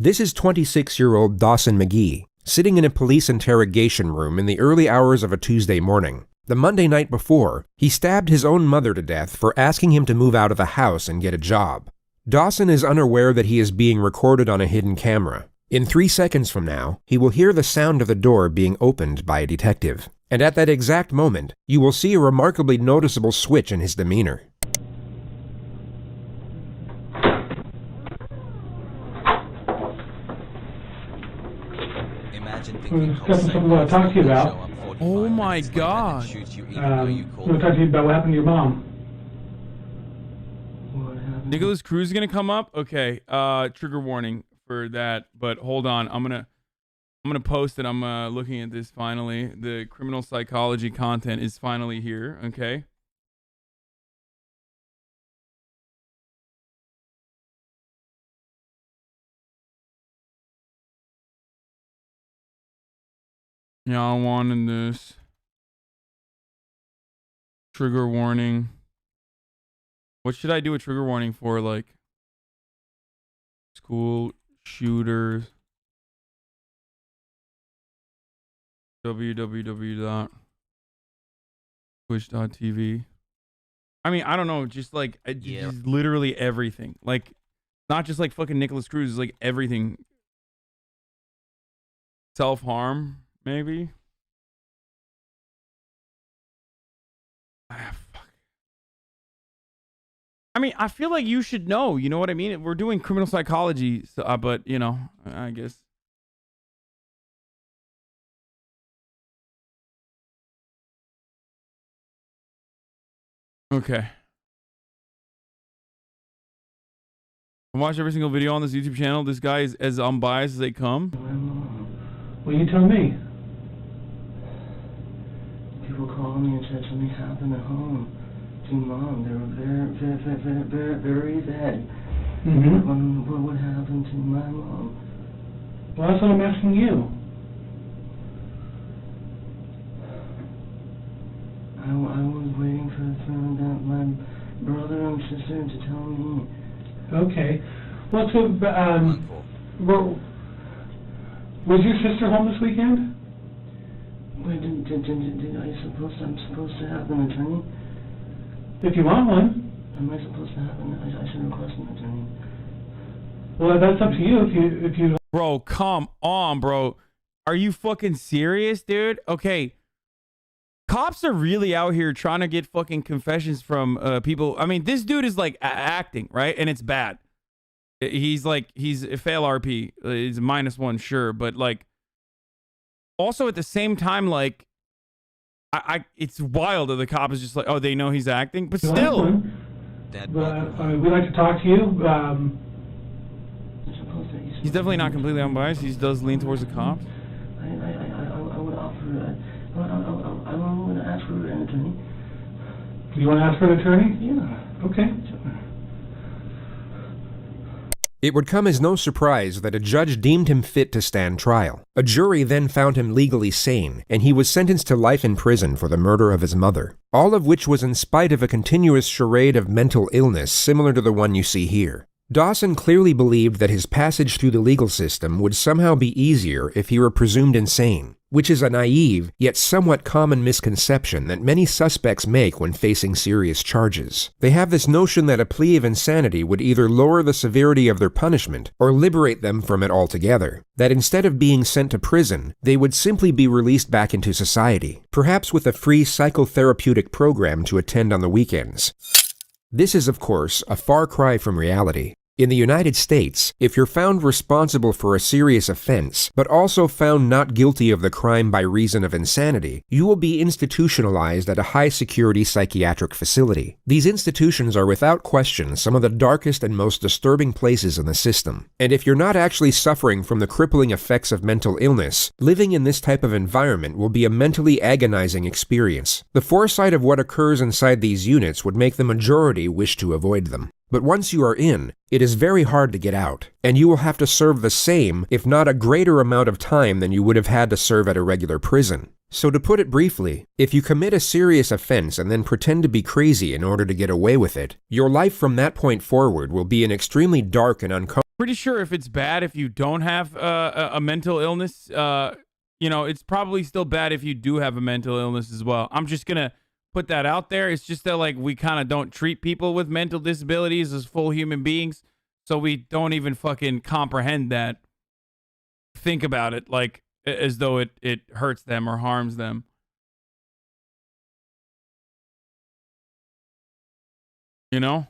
This is 26-year-old Dawson McGee, sitting in a police interrogation room in the early hours of a Tuesday morning. The Monday night before, he stabbed his own mother to death for asking him to move out of the house and get a job. Dawson is unaware that he is being recorded on a hidden camera. In 3 seconds from now, he will hear the sound of the door being opened by a detective. And at that exact moment, you will see a remarkably noticeable switch in his demeanor. There's something I want to talk to you about. Oh my god. I want to talk to you about what happened to your mom. Nicholas Cruz is gonna come up? Okay, trigger warning for that, but hold on, I'm gonna post it. I'm looking at this finally. The criminal psychology content is finally here, okay? Yeah, I wanted this. Trigger warning. What should I do a trigger warning for? Like, school shooters. www.twitch.tv. I mean, I don't know. Just like, just literally everything. Like, not just like fucking Nicholas Cruz. It's like everything. Self-harm. Maybe. Fuck. I mean, I feel like you should know. You know what I mean? We're doing criminal psychology, so, but you know, I guess. Okay. I watch every single video on this YouTube channel. This guy is as unbiased as they come. Well, you tell me. People called me and said something happened at home to Mom. They were very bad. What happened to my mom? Well, that's what I'm asking you. I was waiting for my brother and sister to tell me. Okay. Well, so, was your sister home this weekend? Wait, I'm supposed to have an attorney? If you want one. Am I supposed to have I should request an attorney. Well, that's up to you if you Bro, come on, bro. Are you fucking serious, dude? Okay. Cops are really out here trying to get fucking confessions from people. I mean, this dude is like acting, right? And it's bad. He's a fail RP. He's a -1, sure, but like also at the same time, like it's wild that the cop is just like, oh, they know he's acting, but still. We'd like to talk to you. He's definitely not completely unbiased. He does lean towards the cops. I would offer. I want to ask for an attorney. You want to ask for an attorney? Yeah. Okay. It would come as no surprise that a judge deemed him fit to stand trial. A jury then found him legally sane, and he was sentenced to life in prison for the murder of his mother. All of which was in spite of a continuous charade of mental illness similar to the one you see here. Dawson clearly believed that his passage through the legal system would somehow be easier if he were presumed insane, which is a naive, yet somewhat common misconception that many suspects make when facing serious charges. They have this notion that a plea of insanity would either lower the severity of their punishment or liberate them from it altogether. That instead of being sent to prison, they would simply be released back into society, perhaps with a free psychotherapeutic program to attend on the weekends. This is, of course, a far cry from reality. In the United States, if you're found responsible for a serious offense, but also found not guilty of the crime by reason of insanity, you will be institutionalized at a high-security psychiatric facility. These institutions are without question some of the darkest and most disturbing places in the system. And if you're not actually suffering from the crippling effects of mental illness, living in this type of environment will be a mentally agonizing experience. The foresight of what occurs inside these units would make the majority wish to avoid them. But once you are in, it is very hard to get out, and you will have to serve the same, if not a greater amount of time than you would have had to serve at a regular prison. So to put it briefly, if you commit a serious offense and then pretend to be crazy in order to get away with it, your life from that point forward will be an extremely dark and uncomfortable pretty sure if it's bad if you don't have a mental illness, you know, it's probably still bad if you do have a mental illness as well. I'm just gonna put that out there. It's just that like we kind of don't treat people with mental disabilities as full human beings, so we don't even fucking comprehend that. Think about it like as though it hurts them or harms them. You know?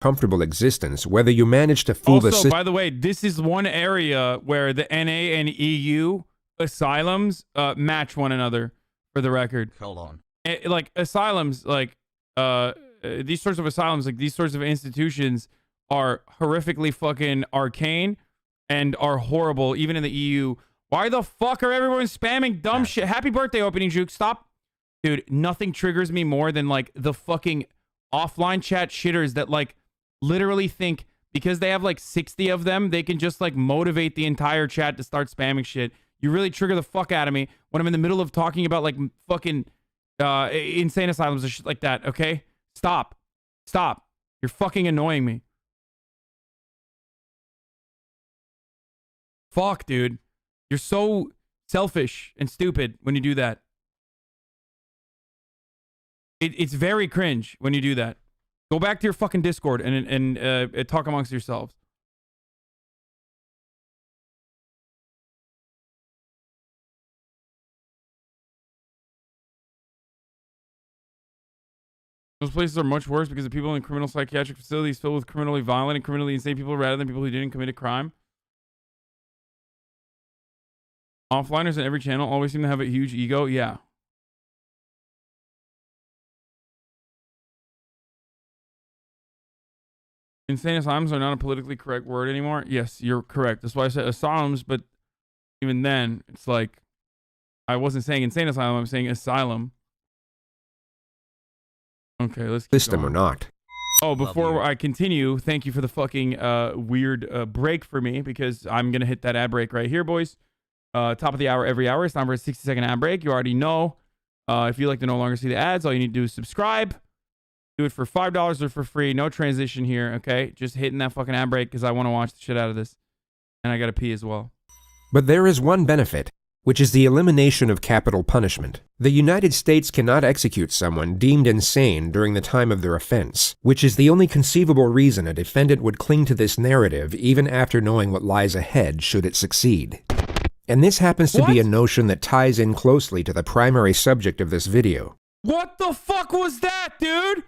Comfortable existence, whether you manage to fool the Also, system. by the way, this is one area where the NA and EU asylums match one another, for the record. Hold on. Like asylums, like these sorts of asylums, like these sorts of institutions are horrifically fucking arcane and are horrible, even in the EU. Why the fuck are everyone spamming dumb shit? Happy birthday, Opening Juke. Stop. Dude, nothing triggers me more than like the fucking offline chat shitters that like literally think because they have like 60 of them, they can just like motivate the entire chat to start spamming shit. You really trigger the fuck out of me when I'm in the middle of talking about like fucking insane asylums or shit like that, okay? Stop. Stop. You're fucking annoying me. Fuck, dude. You're so selfish and stupid when you do that. It's very cringe when you do that. Go back to your fucking Discord and talk amongst yourselves. Those places are much worse because the people in criminal psychiatric facilities filled with criminally violent and criminally insane people rather than people who didn't commit a crime. Offliners in every channel always seem to have a huge ego. Yeah. Insane asylums are not a politically correct word anymore. Yes, you're correct. That's why I said asylums, but even then, it's like, I wasn't saying insane asylum, I'm saying asylum. Okay, let's keep System going. or not. Oh, before I continue, thank you for the fucking weird break for me, because I'm going to hit that ad break right here, boys. Top of the hour every hour. It's time for a 60-second ad break. You already know. If you'd like to no longer see the ads, all you need to do is subscribe. Do it for $5 or for free. No transition here, okay? Just hitting that fucking ad break because I want to watch the shit out of this. And I got to pee as well. But there is one benefit, which is the elimination of capital punishment. The United States cannot execute someone deemed insane during the time of their offense, which is the only conceivable reason a defendant would cling to this narrative even after knowing what lies ahead should it succeed. And this happens to be a notion that ties in closely to the primary subject of this video. What the fuck was that, dude?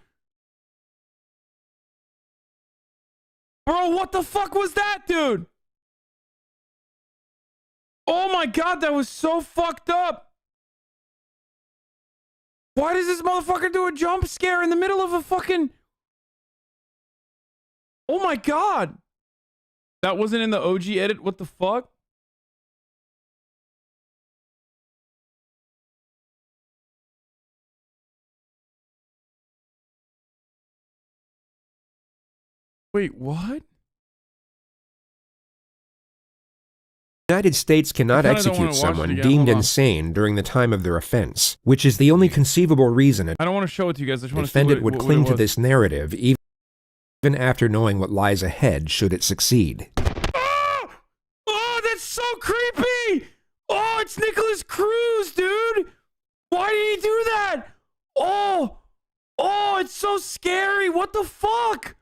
Bro, what the fuck was that, dude? Oh my god, that was so fucked up. Why does this motherfucker do a jump scare in the middle of a fucking... Oh my god. That wasn't in the OG edit? What the fuck? Wait, what? The United States cannot execute someone deemed insane during the time of their offense, which is the only conceivable reason a I don't want to show it to you guys. I just want to see defendant what would cling it to was. this narrative even after knowing what lies ahead should it succeed. Oh! Oh, that's so creepy! Oh, it's Nicholas Cruz, dude! Why did he do that? Oh! Oh, it's so scary! What the fuck?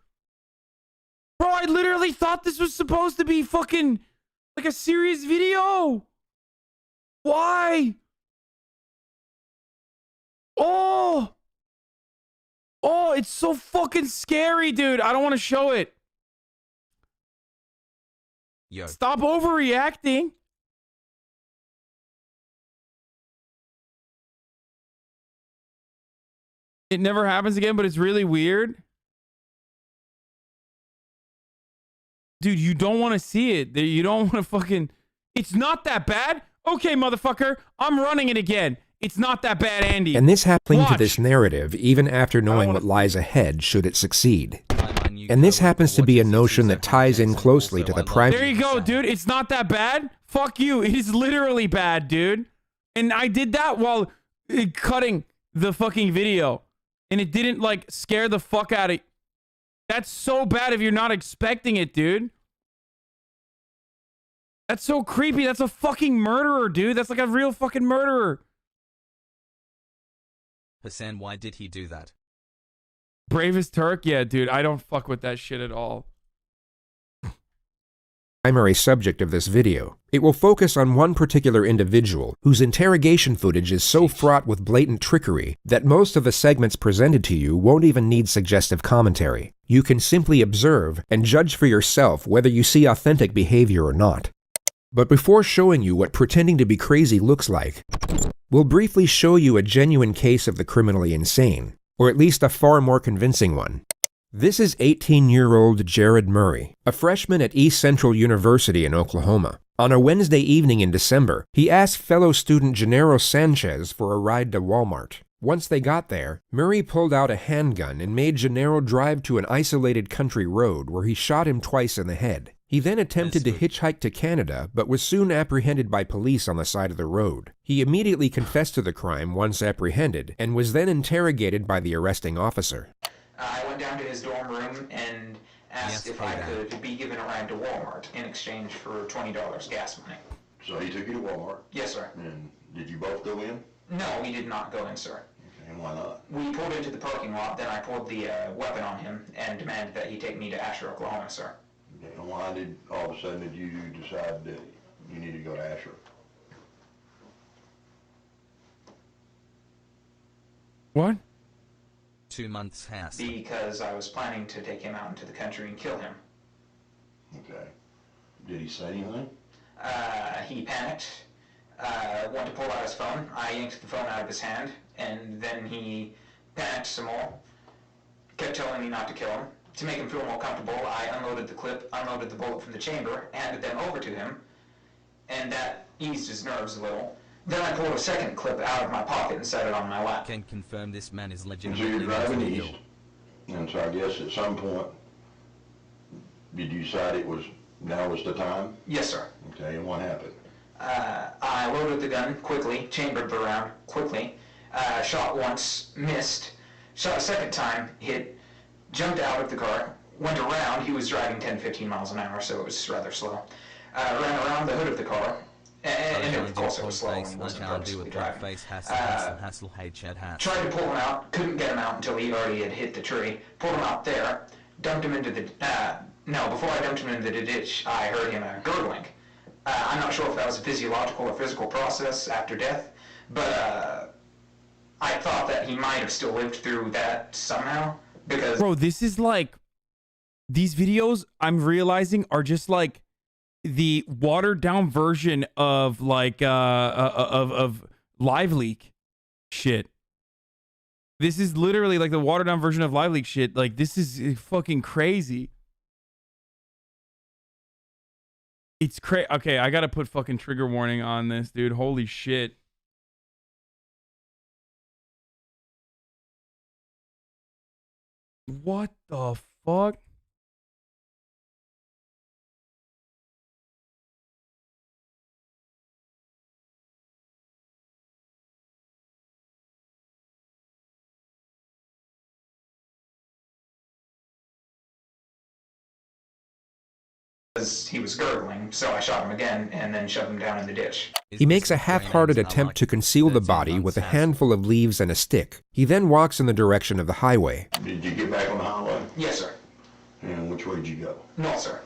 Bro, I literally thought this was supposed to be fucking like a serious video. Why? Oh! Oh, it's so fucking scary, dude. I don't want to show it. Yo. Stop overreacting. It never happens again, but it's really weird. Dude, you don't want to see it. You don't want to fucking... It's not that bad. Okay, motherfucker. I'm running it again. It's not that bad, Andy. And this happens to Watch. this narrative even after knowing what lies ahead should it succeed. And this happens to be a notion that ties in closely to the There primary... you go, dude. It's not that bad. Fuck you. It is literally bad, dude. And I did that while cutting the fucking video. And it didn't, like, scare the fuck out of... That's so bad if you're not expecting it, dude. That's so creepy. That's a fucking murderer, dude. That's like a real fucking murderer. Hasan, why did he do that? Bravest Turk? Yeah, dude. I don't fuck with that shit at all. Primary subject of this video. It will focus on one particular individual whose interrogation footage is so fraught with blatant trickery that most of the segments presented to you won't even need suggestive commentary. You can simply observe and judge for yourself whether you see authentic behavior or not. But before showing you what pretending to be crazy looks like, we'll briefly show you a genuine case of the criminally insane, or at least a far more convincing one. This is 18-year-old Jared Murray, a freshman at East Central University in Oklahoma. On a Wednesday evening in December, he asked fellow student Gennaro Sanchez for a ride to Walmart. Once they got there, Murray pulled out a handgun and made Gennaro drive to an isolated country road where he shot him twice in the head. He then attempted to hitchhike to Canada, but was soon apprehended by police on the side of the road. He immediately confessed to the crime once apprehended, and was then interrogated by the arresting officer. I went down to his dorm room and asked if I could be given a ride to Walmart in exchange for $20 gas money. So he took you to Walmart? Yes, sir. And did you both go in? No, we did not go in, sir. Okay, and why not? We pulled into the parking lot, then I pulled the weapon on him and demanded that he take me to Asher, Oklahoma, sir. Okay, and why did all of a sudden did you decide that you needed to go to Asher? What? 2 months Hasan. Because I was planning to take him out into the country and kill him. Okay. Did he say anything? He panicked, went to pull out his phone. I yanked the phone out of his hand, and then he panicked some more, kept telling me not to kill him. To make him feel more comfortable, I unloaded the clip, unloaded the bullet from the chamber, handed them over to him, and that eased his nerves a little. Then I pulled a second clip out of my pocket and set it on my lap. Can confirm this man is And so legitimately you're driving mentally east. ill. And so I guess at some point, did you decide now was the time? Yes, sir. Okay, and what happened? I loaded the gun quickly, chambered the round quickly, shot once, missed, shot a second time, hit, jumped out of the car, went around. He was driving 10-15 miles an hour, so it was rather slow. Ran around the hood of the car, and of course it was slow and wasn't purposely driving. Tried to pull him out, couldn't get him out until he already had hit the tree. Pulled him out there, dumped him into the, before I dumped him into the ditch, I heard him gurgling. I'm not sure if that was a physiological or physical process after death, but I thought that he might have still lived through that somehow, because... Bro, this is like... These videos, I'm realizing, are just like the watered down version of like of Live Leak shit. This is literally like the watered down version of Live Leak shit. Like, this is fucking crazy. It's crazy. Okay, I gotta put fucking trigger warning on this, dude. Holy shit. What the fuck? He was gurgling, so I shot him again and then shoved him down in the ditch. He makes a half-hearted attempt to conceal the body with a handful of leaves and a stick. He then walks in the direction of the highway. Did you get back on the highway? Yes, sir. And which way did you go? No, sir.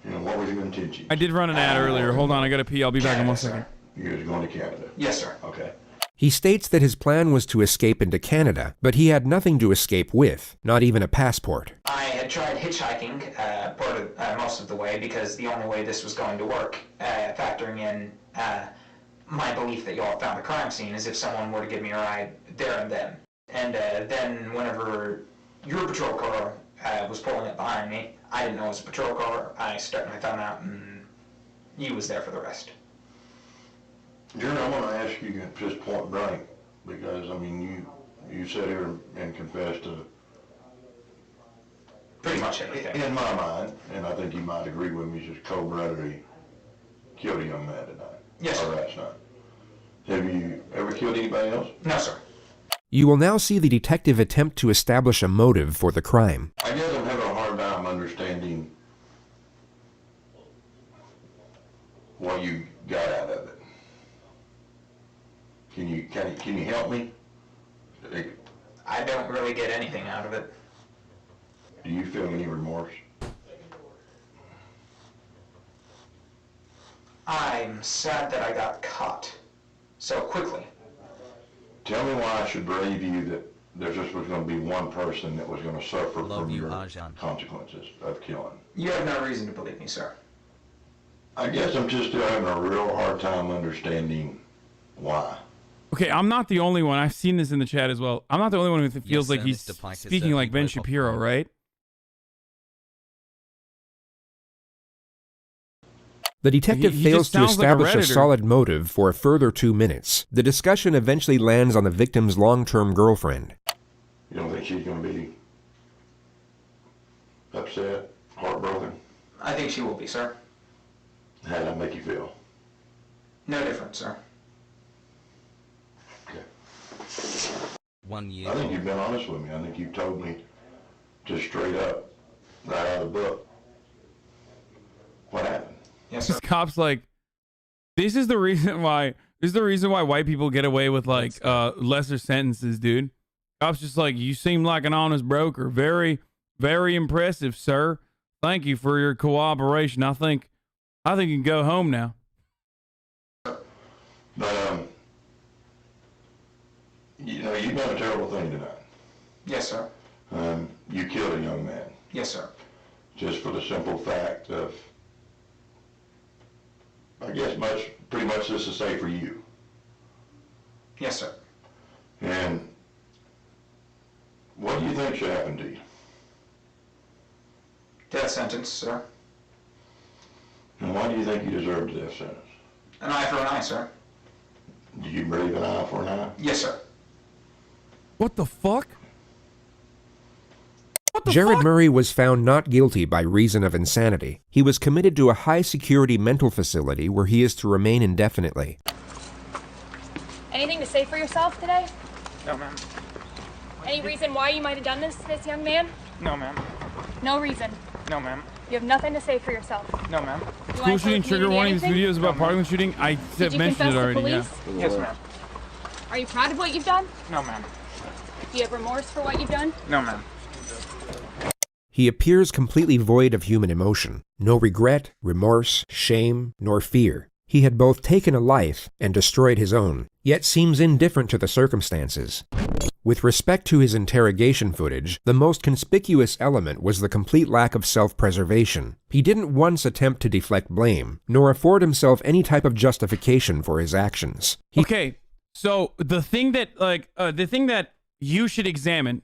And what was your intention? I did run an ad earlier. Hold on, I gotta pee. I'll be back in 1 second. You was going to Canada? Yes, sir. Okay. He states that his plan was to escape into Canada, but he had nothing to escape with, not even a passport. I had tried hitchhiking most of the way because the only way this was going to work, factoring in my belief that y'all found the crime scene, is if someone were to give me a ride there and then. And then whenever your patrol car was pulling up behind me, I didn't know it was a patrol car. I stuck my thumb out and you was there for the rest. Jerry, I want to ask you just point blank, because, I mean, you sat here and confessed to... Pretty much everything. In my mind, and I think you might agree with me, just cold-bloodedly killed a young man tonight. Yes, sir. Or last night. Have you ever killed anybody else? No, sir. You will now see the detective attempt to establish a motive for the crime. I guess I'm having a hard what you got out of it. Can you help me? I don't really get anything out of it. Do you feel any remorse? I'm sad that I got caught so quickly. Tell me why I should believe you that there just was going to be one person that was going to suffer Love from you, your Hasan. consequences of killing. You have no reason to believe me, sir. I guess I'm just still having a real hard time understanding why. Okay, I'm not the only one. I've seen this in the chat as well. I'm not the only one who feels Yes, like sir, he's Mr. Pike is speaking like Ben certainly Shapiro, profile. right? The detective He fails just to sounds like a establish a Redditor. solid motive for a further 2 minutes. The discussion eventually lands on the victim's long-term girlfriend. You don't think she's going to be upset, heartbroken? I think she will be, sir. How did that make you feel? No different, sir. Okay. 1 year. I think you've been honest with me. I think you've told me just straight up, right out of the book, what happened. Yes, sir. This cop's like, this is the reason why white people get away with like lesser sentences, dude. Cop's just like, you seem like an honest broker. Very, very impressive, sir. Thank you for your cooperation. I think you can go home now. But, you know, you've done a terrible thing tonight. Yes, sir. You killed a young man Yes, sir. just for the simple fact of, I guess pretty much just to say for you. Yes, sir. And what do you think should happen to you? Death sentence, sir. And why do you think you deserve the death sentence? An eye for an eye, sir. Do you believe an eye for an eye? Yes, sir. What the fuck? What the Jared fuck? Murray was found not guilty by reason of insanity. He was committed to a high-security mental facility where he is to remain indefinitely. Anything to say for yourself today? No, ma'am. Any reason why you might have done this, young man? No, ma'am. No reason. No, ma'am. You have nothing to say for yourself. No, ma'am. You wanna School tell shooting the trigger community warning. This anything? video is about Parkland shooting. I Did you mentioned confess it already. to Yeah. police? Yes, ma'am. Are you proud of what you've done? No, ma'am. Do you have remorse for what you've done? No, ma'am. He appears completely void of human emotion. No regret, remorse, shame, nor fear. He had both taken a life and destroyed his own, yet seems indifferent to the circumstances. With respect to his interrogation footage, the most conspicuous element was the complete lack of self-preservation. He didn't once attempt to deflect blame, nor afford himself any type of justification for his actions. Okay, so the thing that you should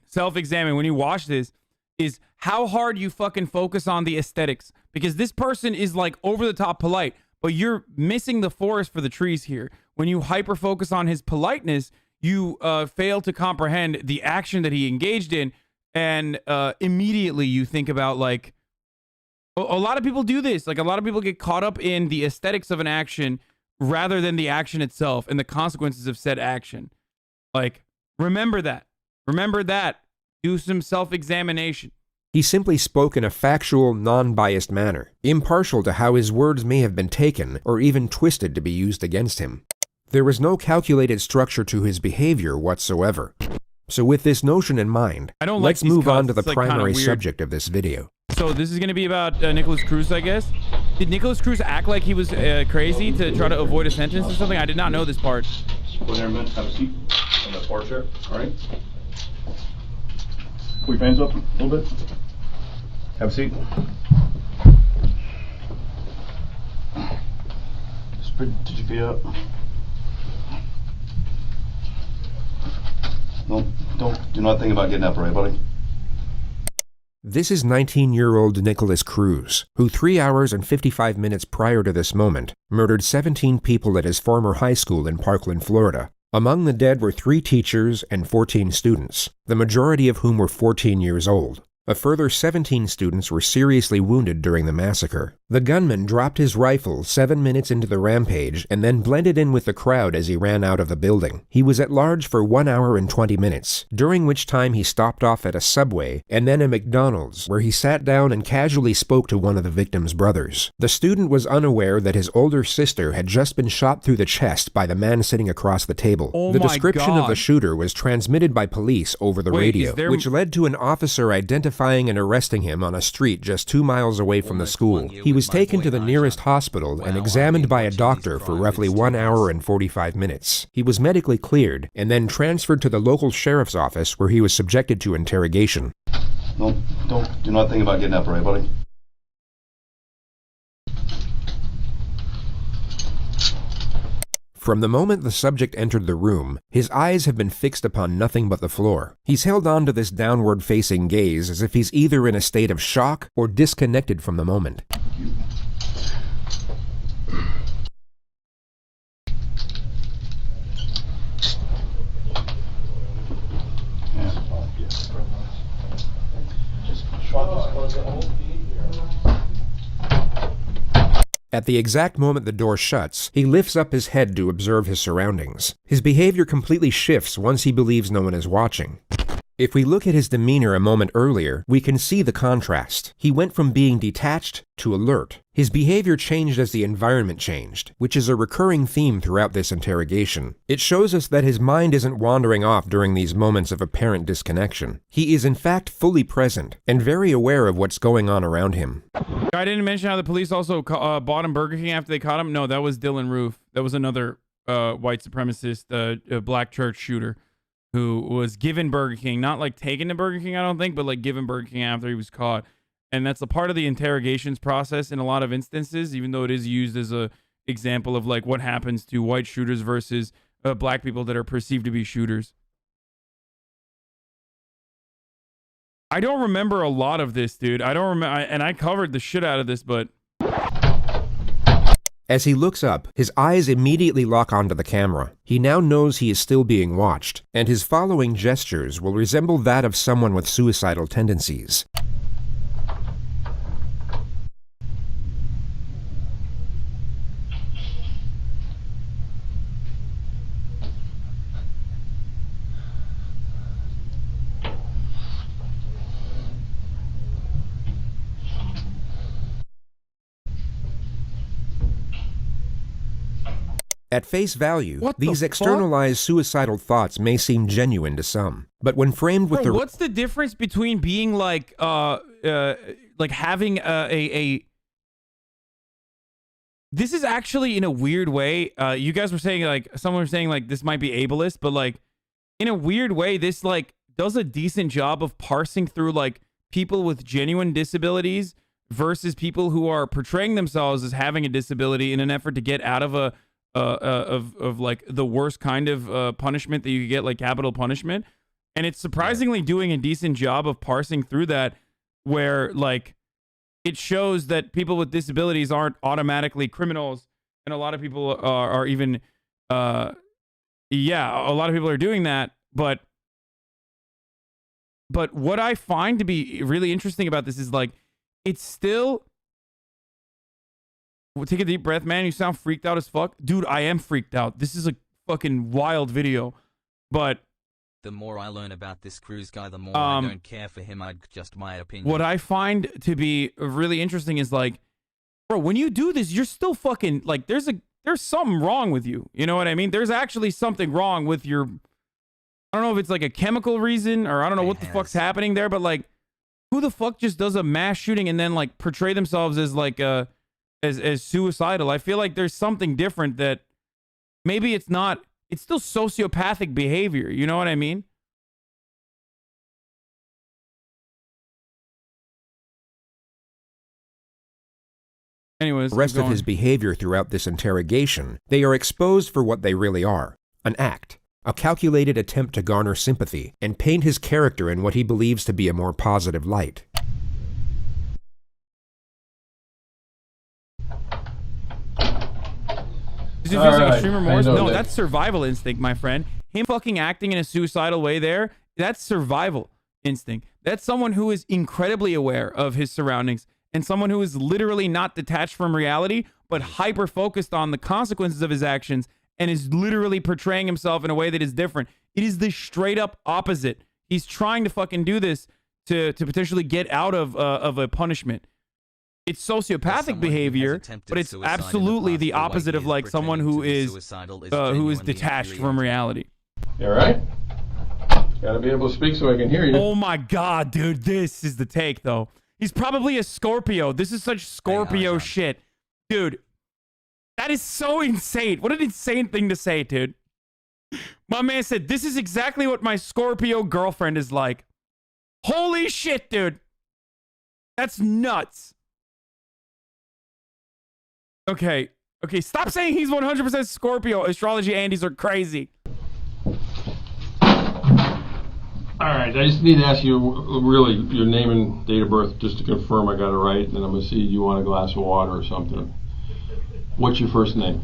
self-examine when you watch this, is how hard you fucking focus on the aesthetics. Because this person is like over the top polite, but you're missing the forest for the trees here. When you hyper focus on his politeness, you fail to comprehend the action that he engaged in, and immediately you think about like, a lot of people do this. Like a lot of people get caught up in the aesthetics of an action rather than the action itself and the consequences of said action. Like, remember that. Remember that. Do some self-examination. He simply spoke in a factual, non-biased manner, impartial to how his words may have been taken or even twisted to be used against him. There was no calculated structure to his behavior whatsoever. So with this notion in mind, I don't like let's these move on cuts. to the It's, like, kinda primary weird. subject of this video. So this is going to be about Nicholas Cruz, I guess. Did Nicholas Cruz act like he was crazy to try to avoid a sentence or something? I did not know this part. Go there a minute, have a seat on the bar chair, alright? Pull your hands up a little bit. Have a seat. Did you feet up? No, don't do not think about getting up, alright, buddy? This is 19-year-old Nicholas Cruz, who 3 hours and 55 minutes prior to this moment murdered 17 people at his former high school in Parkland, Florida. Among the dead were 3 teachers and 14 students, the majority of whom were 14 years old. A further 17 students were seriously wounded during the massacre. The gunman dropped his rifle 7 minutes into the rampage and then blended in with the crowd as he ran out of the building. He was at large for 1 hour and 20 minutes, during which time he stopped off at a Subway and then a McDonald's, where he sat down and casually spoke to one of the victim's brothers. The student was unaware that his older sister had just been shot through the chest by the man sitting across the table. The description of the shooter was transmitted by police over the radio, which led to an officer identifying and arresting him on a street just 2 miles away from the school. He was taken to the nearest hospital and examined by a doctor for roughly 1 hour and 45 minutes. He was medically cleared and then transferred to the local sheriff's office where he was subjected to interrogation. No, do not think about getting up, right, buddy? From the moment the subject entered the room, his eyes have been fixed upon nothing but the floor. He's held on to this downward-facing gaze as if he's either in a state of shock or disconnected from the moment. At the exact moment the door shuts, he lifts up his head to observe his surroundings. His behavior completely shifts once he believes no one is watching. If we look at his demeanor a moment earlier, we can see the contrast. He went from being detached to alert. His behavior changed as the environment changed, which is a recurring theme throughout this interrogation. It shows us that his mind isn't wandering off during these moments of apparent disconnection. He is in fact fully present and very aware of what's going on around him. I didn't mention how the police also bought him Burger King after they caught him. No, that was Dylan Roof. That was another white supremacist, black church shooter who was given Burger King, not like taken to Burger King, I don't think, but like given Burger King after he was caught. And that's a part of the interrogations process in a lot of instances, even though it is used as a example of like what happens to white shooters versus black people that are perceived to be shooters. I don't remember a lot of this, dude. I don't remember, and I covered the shit out of this, but... As he looks up, his eyes immediately lock onto the camera. He now knows he is still being watched, and his following gestures will resemble that of someone with suicidal tendencies. At face value, these externalized suicidal thoughts may seem genuine to some, but when framed with what's the difference between being like having this is actually in a weird way, you guys were saying like, someone was saying like this might be ableist, but like in a weird way, this like does a decent job of parsing through like people with genuine disabilities versus people who are portraying themselves as having a disability in an effort to get out of a of like the worst kind of punishment that you could get, like capital punishment. And it's surprisingly doing a decent job of parsing through that, where like it shows that people with disabilities aren't automatically criminals, and a lot of people are even a lot of people are doing that. But what I find to be really interesting about this is like it's still... Take a deep breath, man. You sound freaked out as fuck. Dude, I am freaked out. This is a fucking wild video. But the more I learn about this Cruz guy, the more I don't care for him. Just my opinion. What I find to be really interesting is like, bro, when you do this, you're still fucking like there's something wrong with you. You know what I mean? There's actually something wrong with your... I don't know if it's like a chemical reason or I don't know what the fuck's happening there, but like who the fuck just does a mass shooting and then like portray themselves as like as suicidal? I feel like there's something different, that maybe it's not, it's still sociopathic behavior. You know what I mean? Anyways, the rest of his behavior throughout this interrogation, they are exposed for what they really are: an act, a calculated attempt to garner sympathy and paint his character in what he believes to be a more positive light. Does it feel like extreme remorse? No, that's survival instinct, my friend. Him fucking acting in a suicidal way there, that's survival instinct. That's someone who is incredibly aware of his surroundings and someone who is literally not detached from reality, but hyper focused on the consequences of his actions and is literally portraying himself in a way that is different. It is the straight up opposite. He's trying to fucking do this to potentially get out of a punishment. It's sociopathic behavior, but it's absolutely the opposite of like someone who is detached from reality. You all right? Gotta be able to speak so I can hear you. Oh my God, dude, this is the take though. He's probably a Scorpio. This is such Scorpio shit. Dude, that is so insane. What an insane thing to say, dude. My man said, this is exactly what my Scorpio girlfriend is like. Holy shit, dude. That's nuts. Okay, stop saying he's 100% Scorpio. Astrology Andes are crazy. All right, I just need to ask you really your name and date of birth just to confirm I got it right, and then I'm going to see you want a glass of water or something. What's your first name?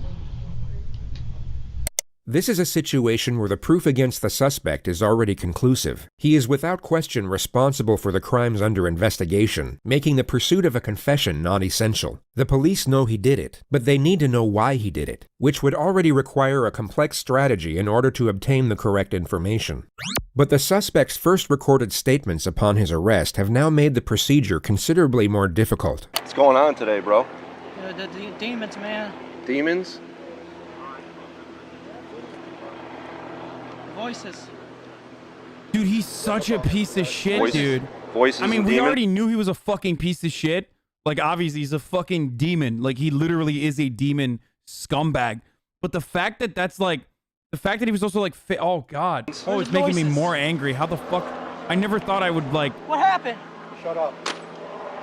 This is a situation where the proof against the suspect is already conclusive. He is without question responsible for the crimes under investigation, making the pursuit of a confession non-essential. The police know he did it, but they need to know why he did it, which would already require a complex strategy in order to obtain the correct information. But the suspect's first recorded statements upon his arrest have now made the procedure considerably more difficult. What's going on today, bro? The demons, man. Demons? Voices. Dude, he's such a piece of shit, Voices? dude. Voices. I mean, and we demon? already knew he was a fucking piece of shit. Like, obviously, he's a fucking demon. Like, he literally is a demon scumbag. But the fact that that's like, the fact that he was also like, oh God. Oh, it's making me more angry. How the fuck? I never thought I would like. What happened? Shut up.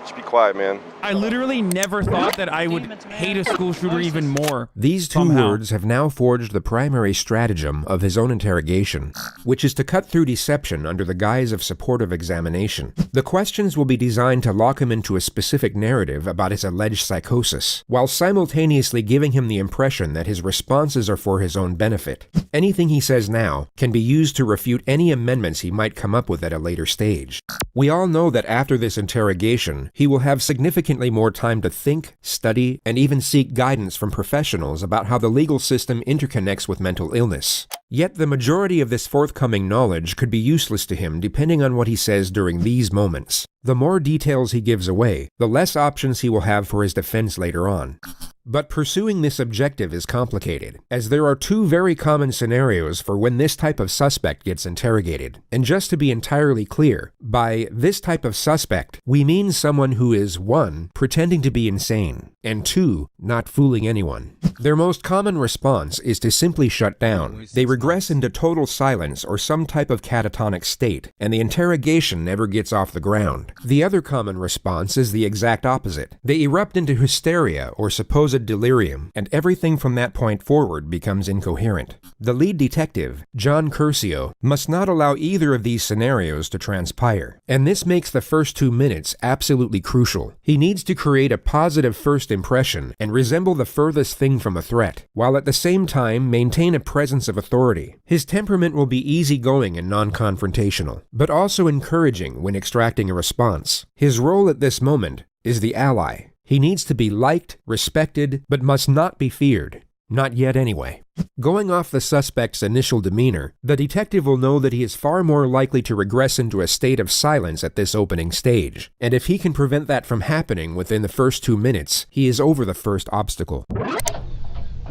Just be quiet, man. I literally never thought that I would hate a school shooter even more. These two words have now forged the primary stratagem of his own interrogation, which is to cut through deception under the guise of supportive examination. The questions will be designed to lock him into a specific narrative about his alleged psychosis, while simultaneously giving him the impression that his responses are for his own benefit. Anything he says now can be used to refute any amendments he might come up with at a later stage. We all know that after this interrogation, he will have significantly more time to think, study, and even seek guidance from professionals about how the legal system interconnects with mental illness. Yet the majority of this forthcoming knowledge could be useless to him depending on what he says during these moments. The more details he gives away, the less options he will have for his defense later on. But pursuing this objective is complicated, as there are two very common scenarios for when this type of suspect gets interrogated. And just to be entirely clear, by this type of suspect, we mean someone who is 1. Pretending to be insane, and 2. Not fooling anyone. Their most common response is to simply shut down. They regress into total silence or some type of catatonic state, and the interrogation never gets off the ground. The other common response is the exact opposite. They erupt into hysteria or supposed delirium, and everything from that point forward becomes incoherent. The lead detective, John Curcio, must not allow either of these scenarios to transpire, and this makes the first 2 minutes absolutely crucial. He needs to create a positive first impression and resemble the furthest thing from a threat, while at the same time maintain a presence of authority. His temperament will be easygoing and non-confrontational, but also encouraging when extracting a response. His role at this moment is the ally. He needs to be liked, respected, but must not be feared. Not yet anyway. Going off the suspect's initial demeanor, the detective will know that he is far more likely to regress into a state of silence at this opening stage, and if he can prevent that from happening within the first 2 minutes, he is over the first obstacle.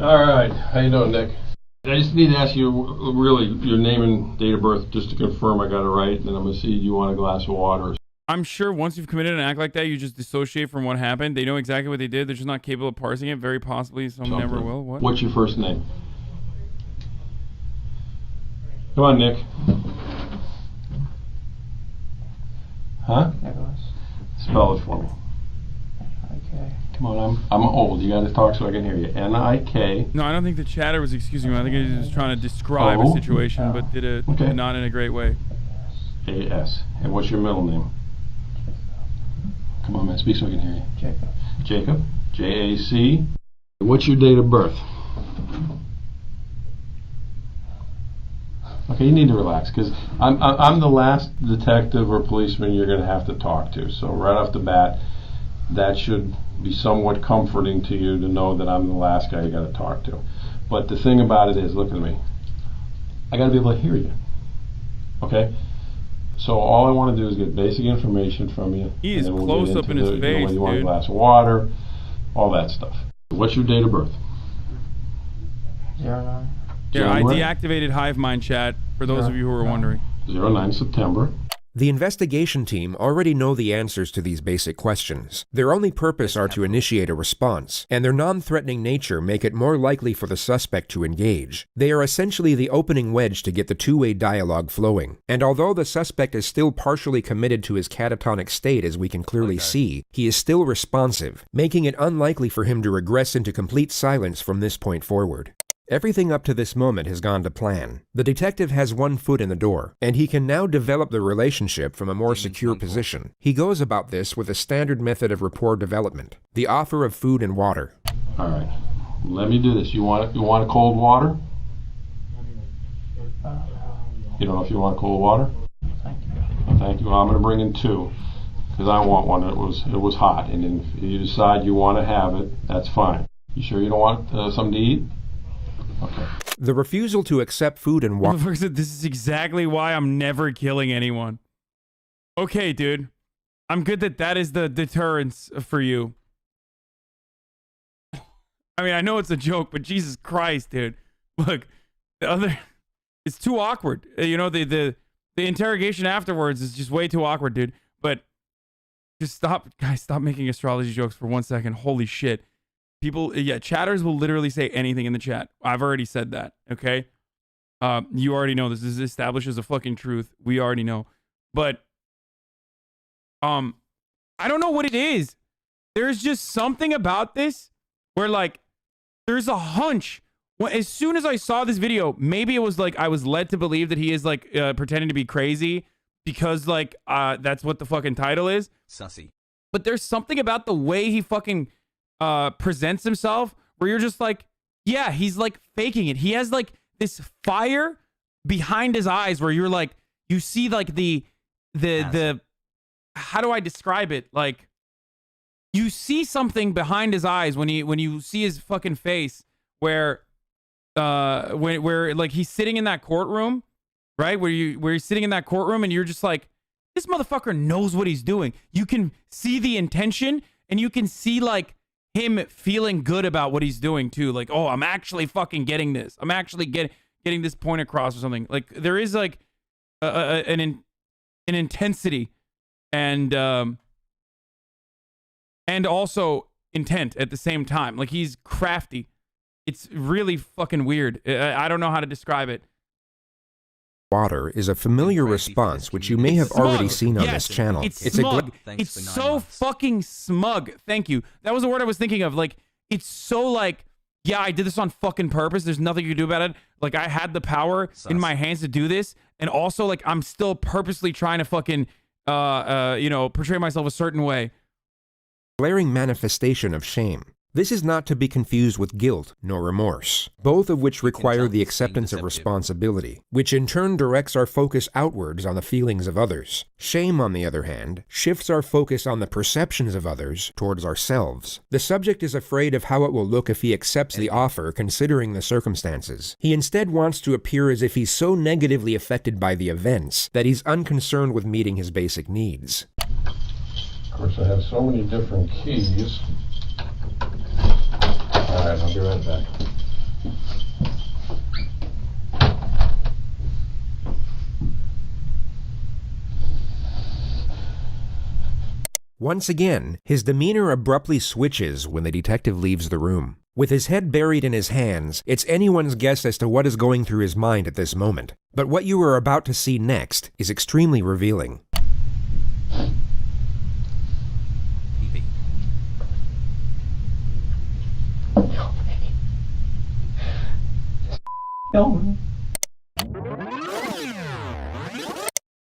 All right, how you doing, Nick? I just need to ask you really your name and date of birth just to confirm I got it right, and then I'm going to see you want a glass of water. I'm sure once you've committed an act like that, you just dissociate from what happened. They know exactly what they did. They're just not capable of parsing it. Very possibly some never will. What? What's your first name? Come on, Nick. Huh? Nicholas. Spell it for me. Okay. Come on, I'm old. You got to talk so I can hear you. N-I-K. No, I don't think the chatter was excusing me. I think he was trying to describe a situation, but did it not in a great way. A-S. And what's your middle name? Come on, man. Speak so I can hear you. Jacob. Jacob. J-A-C. What's your date of birth? Okay, you need to relax, because I'm the last detective or policeman you're going to have to talk to. So right off the bat, that should be somewhat comforting to you to know that I'm the last guy you got to talk to. But the thing about it is, look at me. I got to be able to hear you. Okay? So all I want to do is get basic information from you. He is close up in his face, whether you want a dude. glass of water, all that stuff. What's your date of birth? 09. Yeah, I January? deactivated Hive Mind chat for those of you who are wondering. 09 September. The investigation team already know the answers to these basic questions. Their only purpose are to initiate a response, and their non-threatening nature make it more likely for the suspect to engage. They are essentially the opening wedge to get the two-way dialogue flowing. And although the suspect is still partially committed to his catatonic state, as we can clearly see, he is still responsive, making it unlikely for him to regress into complete silence from this point forward. Everything up to this moment has gone to plan. The detective has one foot in the door, and he can now develop the relationship from a more secure position. He goes about this with a standard method of rapport development, the offer of food and water. All right. Let me do this. You want cold water? You don't know if you want cold water? Thank you. Well, thank you. Well, I'm going to bring in 2 because I want one. It was hot, and if you decide you want to have it, that's fine. You sure you don't want something to eat? Okay. The refusal to accept food and water. Motherfucker said, this is exactly why I'm never killing anyone. Okay, dude. I'm good that is the deterrence for you. I mean, I know it's a joke, but Jesus Christ, dude. Look, it's too awkward. You know, the interrogation afterwards is just way too awkward, dude. But just stop making astrology jokes for 1 second. Holy shit. People, yeah, chatters will literally say anything in the chat. I've already said that, okay? You already know this. This establishes a fucking truth. We already know. But, I don't know what it is. There's just something about this where, like, there's a hunch. As soon as I saw this video, maybe it was like I was led to believe that he is, like, pretending to be crazy because, like, that's what the fucking title is. Sussy. But there's something about the way he fucking presents himself where you're just like, yeah, he's like faking it. He has like this fire behind his eyes where you're like, you see like the how do I describe it? Like you see something behind his eyes when you see his fucking face where like he's sitting in that courtroom, right? Where he's sitting in that courtroom and you're just like, this motherfucker knows what he's doing. You can see the intention and you can see like him feeling good about what he's doing too. Like, oh, I'm actually fucking getting this. I'm actually getting this point across or something. Like there is like an intensity and also intent at the same time. Like he's crafty. It's really fucking weird. I don't know how to describe it. Water is a familiar response which you may have already seen on this channel. It's smug. It's so fucking smug. Thank you. That was the word I was thinking of. Like, it's so like, yeah, I did this on fucking purpose. There's nothing you can do about it. Like, I had the power in my hands to do this. And also, like, I'm still purposely trying to fucking, you know, portray myself a certain way. Glaring manifestation of shame. This is not to be confused with guilt nor remorse, both of which require the acceptance of responsibility, which in turn directs our focus outwards on the feelings of others. Shame, on the other hand, shifts our focus on the perceptions of others towards ourselves. The subject is afraid of how it will look if he accepts the offer considering the circumstances. He instead wants to appear as if he's so negatively affected by the events that he's unconcerned with meeting his basic needs. Of course, I have so many different keys. All right, I'll be right back. Once again, his demeanor abruptly switches when the detective leaves the room. With his head buried in his hands, it's anyone's guess as to what is going through his mind at this moment. But what you are about to see next is extremely revealing.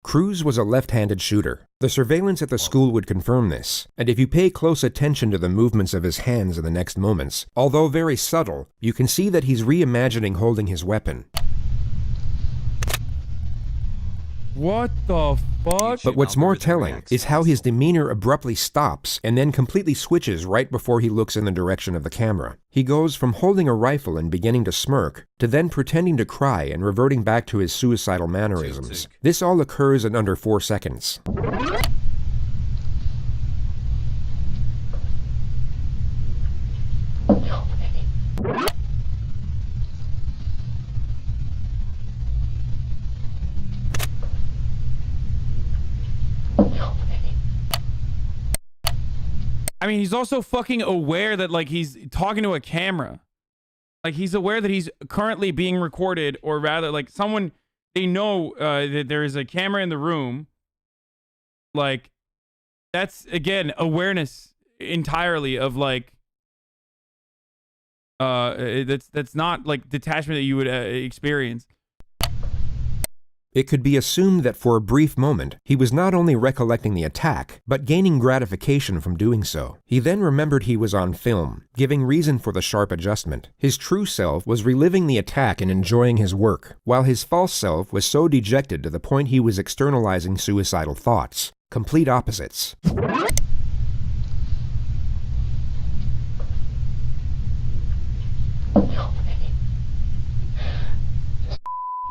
Cruz was a left-handed shooter. The surveillance at the school would confirm this, and if you pay close attention to the movements of his hands in the next moments, although very subtle, you can see that he's reimagining holding his weapon. What the fuck? But what's more telling is how his demeanor abruptly stops and then completely switches right before he looks in the direction of the camera. He goes from holding a rifle and beginning to smirk to then pretending to cry and reverting back to his suicidal mannerisms. This all occurs in under 4 seconds. I mean, he's also fucking aware that, like, he's talking to a camera. Like, he's aware that he's currently being recorded, or rather, like, someone, they know that there is a camera in the room. Like, that's, again, awareness entirely of, like, that's not, like, detachment that you would experience. It could be assumed that for a brief moment, he was not only recollecting the attack, but gaining gratification from doing so. He then remembered he was on film, giving reason for the sharp adjustment. His true self was reliving the attack and enjoying his work, while his false self was so dejected to the point he was externalizing suicidal thoughts. Complete opposites.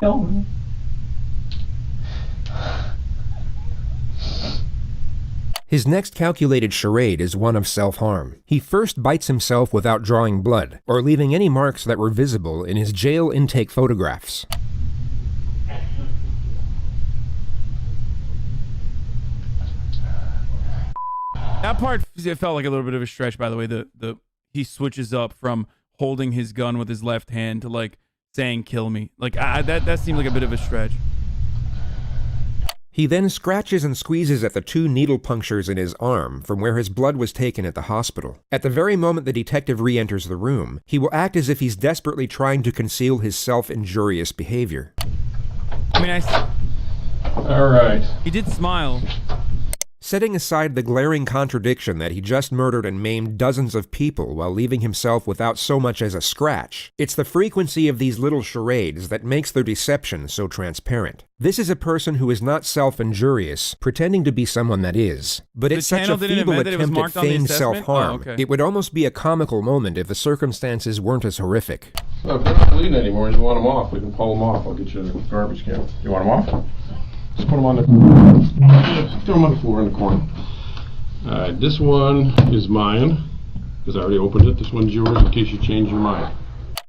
No. His next calculated charade is one of self-harm. He first bites himself without drawing blood, or leaving any marks that were visible in his jail intake photographs. That part, it felt like a little bit of a stretch, by the way. He switches up from holding his gun with his left hand to, like, saying "kill me." Like, that seemed like a bit of a stretch. He then scratches and squeezes at the 2 needle punctures in his arm from where his blood was taken at the hospital. At the very moment the detective re-enters the room, he will act as if he's desperately trying to conceal his self-injurious behavior. I mean, All right. He did smile. Setting aside the glaring contradiction that he just murdered and maimed dozens of people while leaving himself without so much as a scratch, it's the frequency of these little charades that makes their deception so transparent. This is a person who is not self-injurious, pretending to be someone that is. But it's such a feeble attempt at feigned self-harm, it would almost be a comical moment if the circumstances weren't as horrific. So if they're not bleeding anymore and you want them off, we can pull them off. I'll get you a garbage can. You want them off? Just put them on the throw them on the floor in the corner. Alright, this one is mine, because I already opened it. This one's yours in case you change your mind.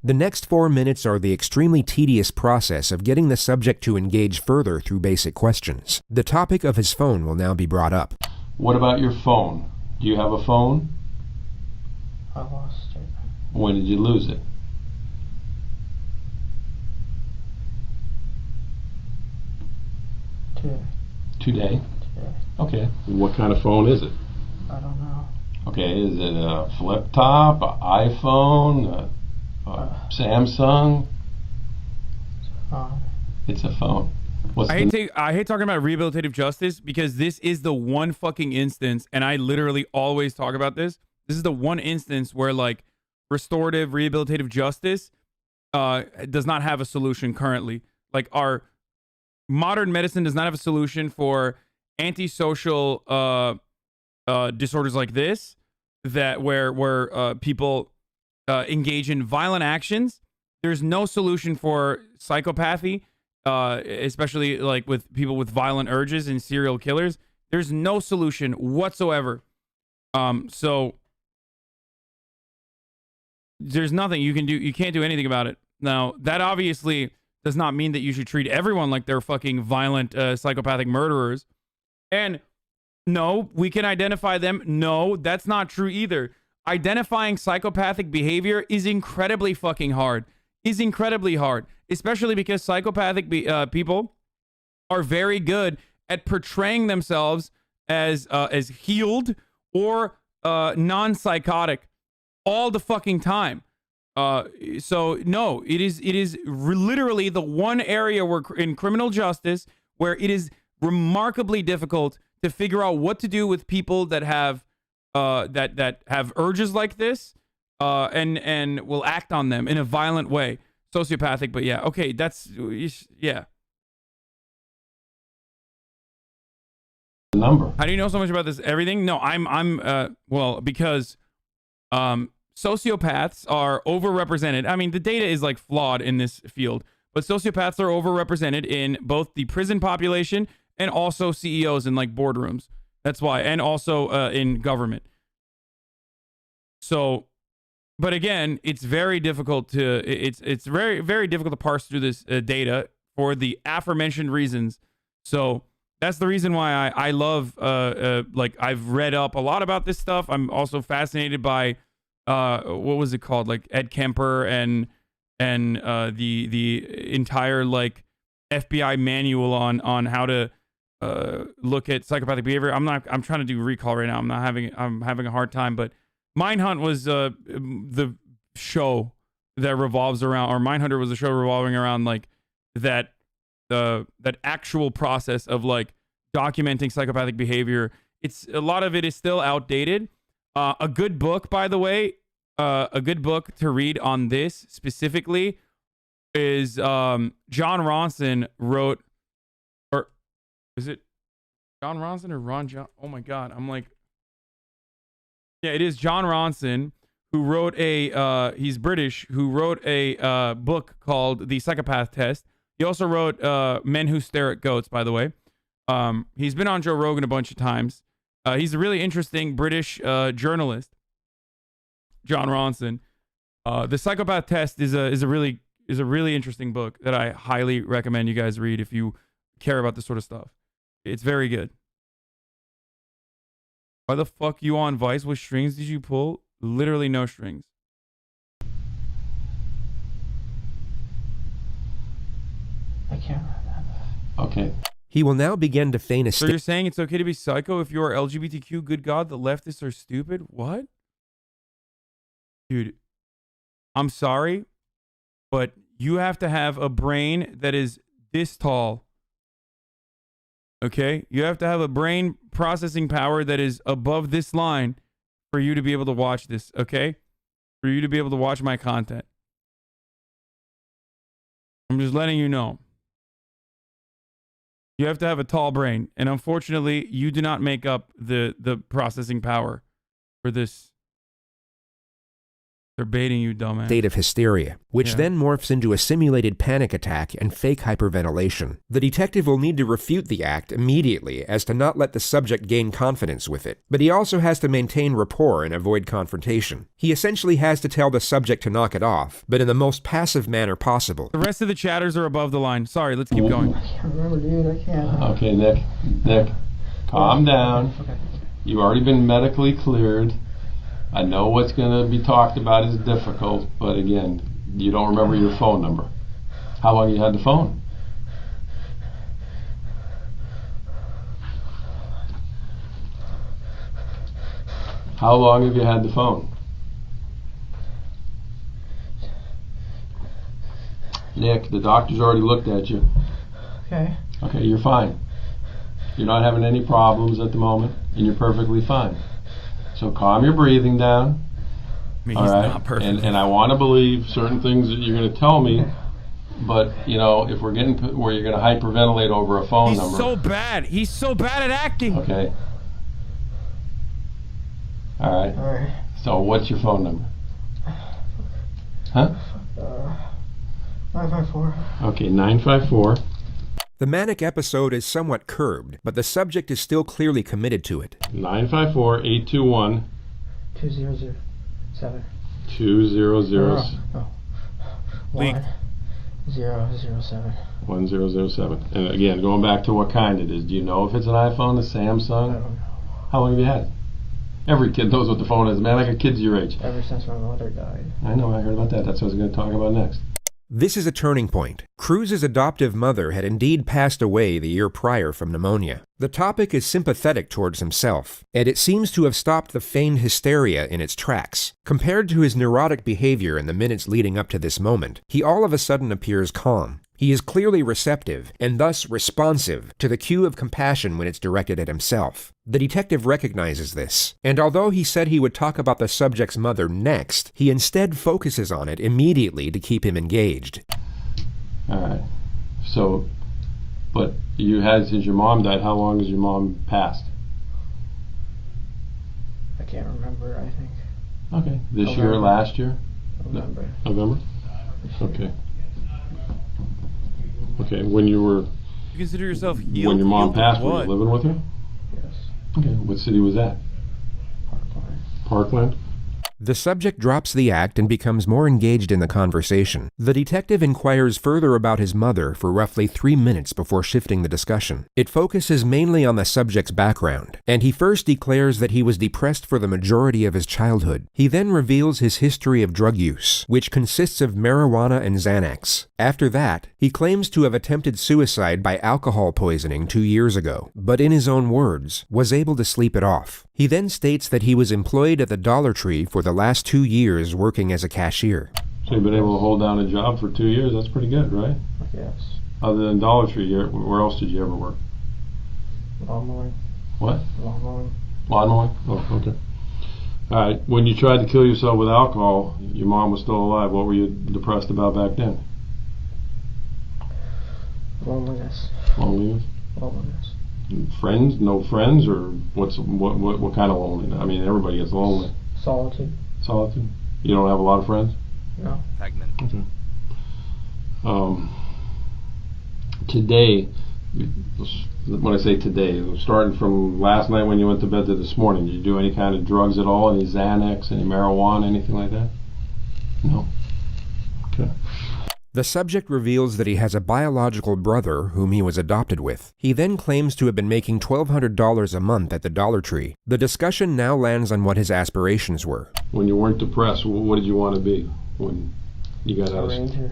The next 4 minutes are the extremely tedious process of getting the subject to engage further through basic questions. The topic of his phone will now be brought up. What about your phone? Do you have a phone? I lost it. When did you lose it? Today? Okay. What kind of phone is it? I don't know. Okay, is it a flip top, an iPhone, a Samsung? It's a phone. I hate talking about rehabilitative justice because this is the one fucking instance, and I literally always talk about this. This is the one instance where, like, restorative rehabilitative justice does not have a solution currently. Like, our modern medicine does not have a solution for antisocial disorders like this, that where people engage in violent actions. There's no solution for psychopathy, especially like with people with violent urges and serial killers. There's no solution whatsoever. So there's nothing you can do. You can't do anything about it. Now, that obviously does not mean that you should treat everyone like they're fucking violent, psychopathic murderers. And no, we can identify them. No, that's not true either. Identifying psychopathic behavior is incredibly fucking hard. Especially because psychopathic people are very good at portraying themselves as healed or non-psychotic all the fucking time. So no, it is literally the one area where in criminal justice where it is remarkably difficult to figure out what to do with people that have that have urges like this and will act on them in a violent way. Sociopathic, but yeah, okay, that's yeah. number. How do you know so much about this? Everything? No, well, because sociopaths are overrepresented. I mean, the data is like flawed in this field, but sociopaths are overrepresented in both the prison population and also CEOs in like boardrooms. That's why, and also in government. So, but again, it's very difficult to it's very, very difficult to parse through this data for the aforementioned reasons. So that's the reason why I love like I've read up a lot about this stuff. I'm also fascinated by what was it called, like Ed Kemper and the entire like FBI manual on how to look at psychopathic behavior. I'm trying to do recall right now. I'm having a hard time, but Mindhunt was the show that revolves around, or Mindhunter was a show revolving around like that actual process of like documenting psychopathic behavior. It's a lot of it is still outdated. A good book, by the way, a good book to read on this specifically is John Ronson wrote, or is it John Ronson or Ron John? Oh my God, I'm like, yeah, it is John Ronson who wrote he's British, who wrote a book called The Psychopath Test. He also wrote Men Who Stare at Goats, by the way. He's been on Joe Rogan a bunch of times. He's a really interesting British journalist, John Ronson. The Psychopath Test is a really interesting book that I highly recommend you guys read if you care about this sort of stuff. It's very good. Why the fuck you on Vice? What strings did you pull? Literally no strings. I can't remember. Okay. He will now begin to feign a So you're saying it's okay to be psycho if you are LGBTQ? Good God, the leftists are stupid? What? Dude, I'm sorry, but you have to have a brain that is this tall. Okay? You have to have a brain processing power that is above this line for you to be able to watch this, okay? For you to be able to watch my content. I'm just letting you know. You have to have a tall brain, and unfortunately, you do not make up the processing power for this. They're baiting you, dumbass. State of hysteria, which then morphs into a simulated panic attack and fake hyperventilation. The detective will need to refute the act immediately as to not let the subject gain confidence with it, but he also has to maintain rapport and avoid confrontation. He essentially has to tell the subject to knock it off, but in the most passive manner possible. The rest of the chatters are above the line. Sorry, let's keep going. I can't remember, dude. I can't. Okay, Nick, calm down. Okay. You've already been medically cleared. I know what's going to be talked about is difficult, but again, you don't remember your phone number. How long you had the phone? How long have you had the phone? Nick, the doctor's already looked at you. Okay. Okay, you're fine. You're not having any problems at the moment, and you're perfectly fine. So calm your breathing down. I mean, all he's right? not perfect. And I want to believe certain things that you're going to tell me, but, you know, if we're getting where you're going to hyperventilate over a phone number. He's so bad. He's so bad at acting. Okay. All right. All right. So what's your phone number? Huh? 954. Okay, 954. The manic episode is somewhat curbed, but the subject is still clearly committed to it. 954-821. 2007. 2007. No. 1007. 1007. And again, going back to what kind it is. Do you know if it's an iPhone, a Samsung? I don't know. How long have you had it? Every kid knows what the phone is, man. I got kids your age. Ever since my mother died. I know, I heard about that. That's what I was going to talk about next. This is a turning point. Cruz's adoptive mother had indeed passed away the year prior from pneumonia. The topic is sympathetic towards himself, and it seems to have stopped the feigned hysteria in its tracks. Compared to his neurotic behavior in the minutes leading up to this moment, he all of a sudden appears calm. He is clearly receptive, and thus responsive, to the cue of compassion when it's directed at himself. The detective recognizes this, and although he said he would talk about the subject's mother next, he instead focuses on it immediately to keep him engaged. Alright. So, but you had, since your mom died, how long has your mom passed? I can't remember, I think. Okay. This year, last year? November. November? Okay. Okay, when you were... You consider yourself healed? When your mom Healed passed, of were you what? living with her? Yes. Okay, what city was that? Parkland. Parkland? The subject drops the act and becomes more engaged in the conversation. The detective inquires further about his mother for roughly 3 minutes before shifting the discussion. It focuses mainly on the subject's background, and he first declares that he was depressed for the majority of his childhood. He then reveals his history of drug use, which consists of marijuana and Xanax. After that, he claims to have attempted suicide by alcohol poisoning 2 years ago, but in his own words, was able to sleep it off. He then states that he was employed at the Dollar Tree for the last 2 years working as a cashier. So you've been able to hold down a job for 2 years? That's pretty good, right? Yes. Other than Dollar Tree, where else did you ever work? Lawn mowing. What? Lawn mowing. Lawn mowing? Oh, okay. All right. When you tried to kill yourself with alcohol, your mom was still alive. What were you depressed about back then? Loneliness. Loneliness? Loneliness. Friends? No friends? Or what kind of loneliness? I mean, everybody gets lonely. Solitude. Solitude? You don't have a lot of friends? No. Okay. Today, when I say today, starting from last night when you went to bed to this morning, did you do any kind of drugs at all? Any Xanax, any marijuana, anything like that? No? Okay. The subject reveals that he has a biological brother whom he was adopted with. He then claims to have been making $1,200 a month at the Dollar Tree. The discussion now lands on what his aspirations were. When you weren't depressed, what did you want to be when you got out of school? Ranger.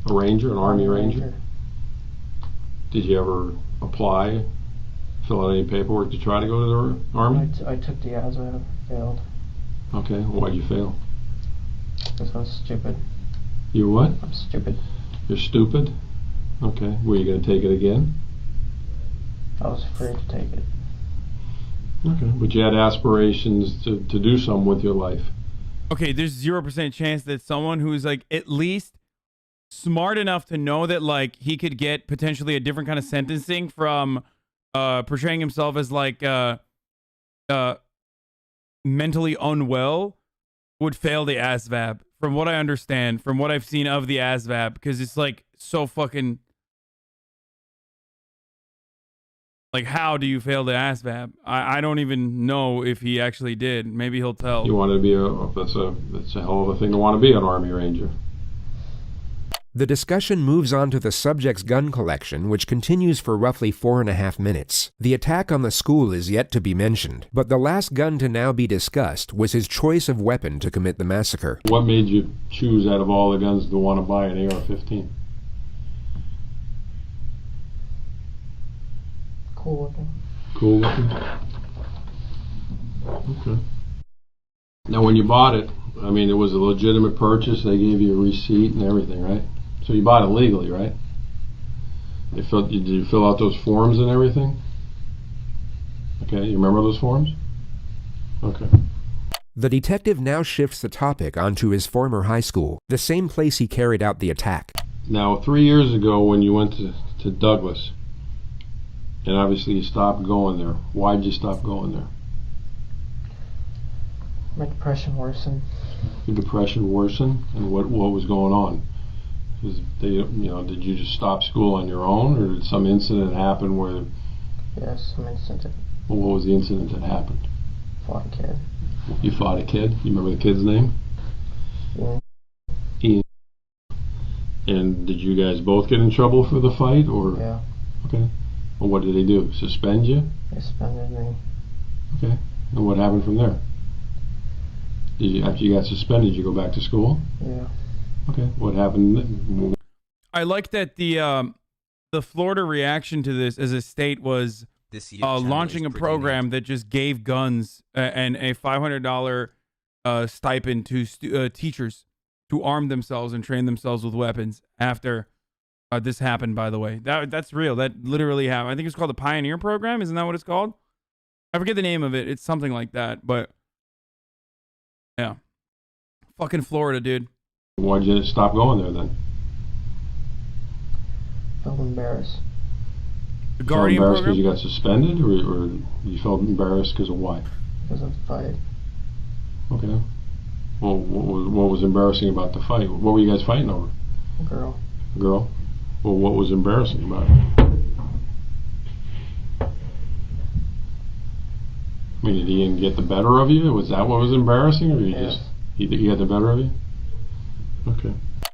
A ranger? An Army Ranger? Did you ever apply, fill out any paperwork to try to go to the Army? I took the ASVAB, failed. Okay, why'd you fail? Because I was stupid. You what? I'm stupid. You're stupid? Okay, were you going to take it again? I was afraid to take it. Okay, but you had aspirations to do something with your life. Okay, there's 0% chance that someone who's like at least smart enough to know that like he could get potentially a different kind of sentencing from portraying himself as like mentally unwell would fail the ASVAB. From what I understand, from what I've seen of the ASVAB, because it's like so fucking like, how do you fail the ASVAB? I don't even know if he actually did. Maybe he'll tell. You want to be that's a hell of a thing to want to be an Army Ranger. The discussion moves on to the subject's gun collection, which continues for roughly 4.5 minutes. The attack on the school is yet to be mentioned, but the last gun to now be discussed was his choice of weapon to commit the massacre. What made you choose out of all the guns to want to buy an AR-15? Cool looking. Cool looking? Okay. Now when you bought it, I mean, it was a legitimate purchase. They gave you a receipt and everything, right? So you bought it legally, right? Did you fill out those forms and everything? Okay, you remember those forms? Okay. The detective now shifts the topic onto his former high school, the same place he carried out the attack. Now, 3 years ago when you went to Douglas, and obviously you stopped going there, why'd you stop going there? My depression worsened. Your depression worsened? And what was going on? Did you just stop school on your own, or did some incident happen where... Yes, some incident. Well, what was the incident that happened? Fought a kid. You fought a kid? You remember the kid's name? Ian. And did you guys both get in trouble for the fight, or? Yeah. Okay. Well, what did they do? Suspend you? They suspended me. Okay. And what happened from there? After you got suspended, you go back to school? Yeah. Okay. What happened? I like that the Florida reaction to this as a state was launching a program that just gave guns and a $500 stipend to teachers to arm themselves and train themselves with weapons after this happened, by the way. That's real. That literally happened. I think it's called the Pioneer Program. Isn't that what it's called? I forget the name of it. It's something like that, but yeah. Fucking Florida, dude. Why'd you stop going there then? Felt embarrassed. The Guardian Program? Because program? you got suspended, or you felt embarrassed because of why? Because of the fight. Okay. Well, what was embarrassing about the fight? What were you guys fighting over? A girl. A girl? Well, what was embarrassing about it? I mean, did he get the better of you? Was that what was embarrassing, or you Yes. just he got the better of you? Okay.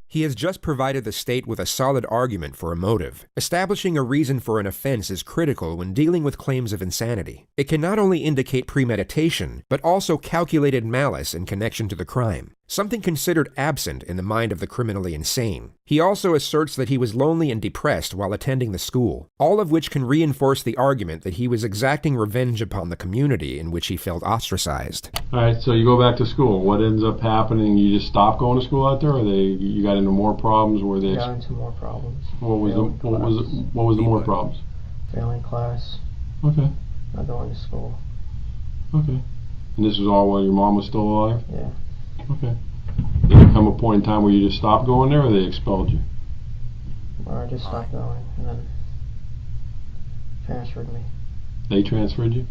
He has just provided the state with a solid argument for a motive. Establishing a reason for an offense is critical when dealing with claims of insanity. It can not only indicate premeditation, but also calculated malice in connection to the crime, something considered absent in the mind of the criminally insane. He also asserts that he was lonely and depressed while attending the school, all of which can reinforce the argument that he was exacting revenge upon the community in which he felt ostracized. All right, so you go back to school. What ends up happening? You just stop going to school out there, or you got into more problems? Where they Got into more problems. what was the more problems? Failing class. Okay. Not going to school. Okay. And this was all while your mom was still alive? Yeah. Okay. Did there come a point in time where you just stopped going there, or they expelled you? Or I just stopped going and then transferred me. They transferred you?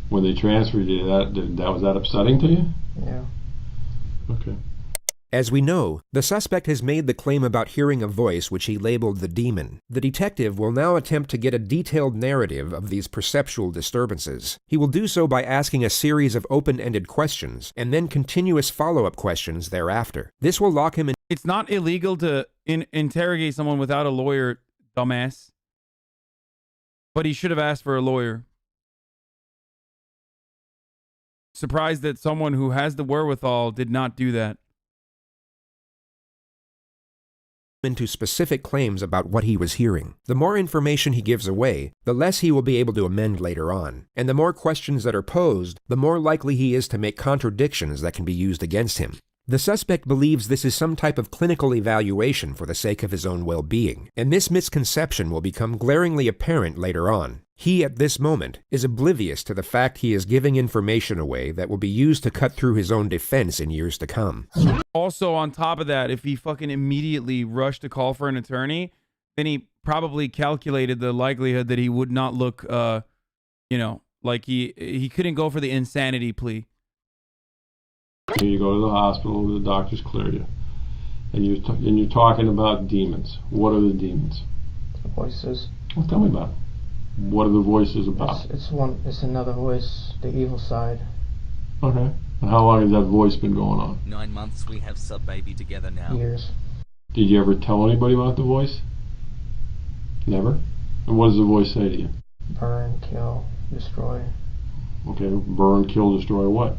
When they transferred you, was that upsetting to you? Yeah. Okay. As we know, the suspect has made the claim about hearing a voice which he labeled the demon. The detective will now attempt to get a detailed narrative of these perceptual disturbances. He will do so by asking a series of open-ended questions, and then continuous follow-up questions thereafter. This will lock him in. It's not illegal to interrogate someone without a lawyer, dumbass. But he should have asked for a lawyer. Surprised that someone who has the wherewithal did not do that. Into specific claims about what he was hearing. The more information he gives away, the less he will be able to amend later on. And the more questions that are posed, the more likely he is to make contradictions that can be used against him. The suspect believes this is some type of clinical evaluation for the sake of his own well-being, and this misconception will become glaringly apparent later on. He, at this moment, is oblivious to the fact he is giving information away that will be used to cut through his own defense in years to come. Also, on top of that, if he fucking immediately rushed to call for an attorney, then he probably calculated the likelihood that he would not look, like he couldn't go for the insanity plea. You go to the hospital, the doctors clear you, and you're talking about demons. What are the demons? The voices. Well, tell me about it. What are the voices about? It's another voice, the evil side. Okay. And how long has that voice been going on? 9 months we have sub-baby together now. Years. Did you ever tell anybody about the voice? Never? And what does the voice say to you? Burn, kill, destroy. Okay, burn, kill, destroy what?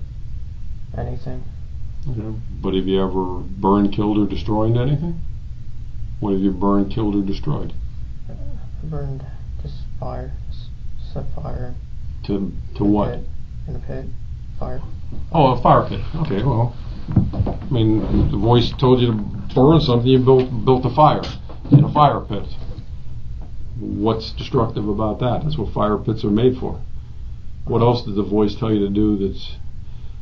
Anything. Okay. But have you ever burned, killed, or destroyed anything? What have you burned, killed, or destroyed? Burned, just fire. Set fire. To what? Pit. In a pit. Fire. Oh, a fire pit. Okay, well, I mean, the voice told you to burn something, you built a fire in a fire pit. What's destructive about that? That's what fire pits are made for. What else did the voice tell you to do that's...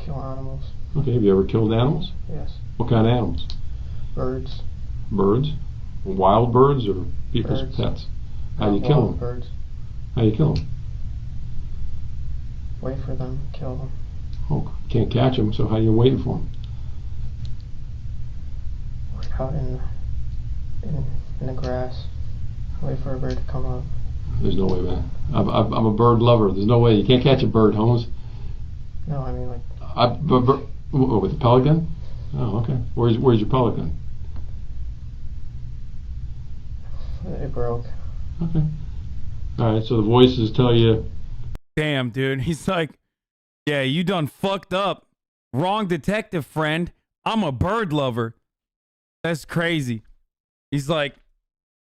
Kill animals. Okay, have you ever killed animals? Yes. What kind of animals? Birds. Birds? Wild birds or people's Birds. pets? How do you kill them? Birds. How do you kill them? Wait for them, kill them. Oh, can't catch them, so how are you waiting for them? Out in the grass. Wait for a bird to come up. There's no way, man. I'm a bird lover. There's no way. You can't catch a bird, Holmes. No, I mean like... with a pellet gun? Oh, okay. Where's your pellet gun? It broke. Okay. Alright, so the voices tell you... Damn, dude. He's like, yeah, you done fucked up. Wrong detective friend. I'm a bird lover. That's crazy. He's like,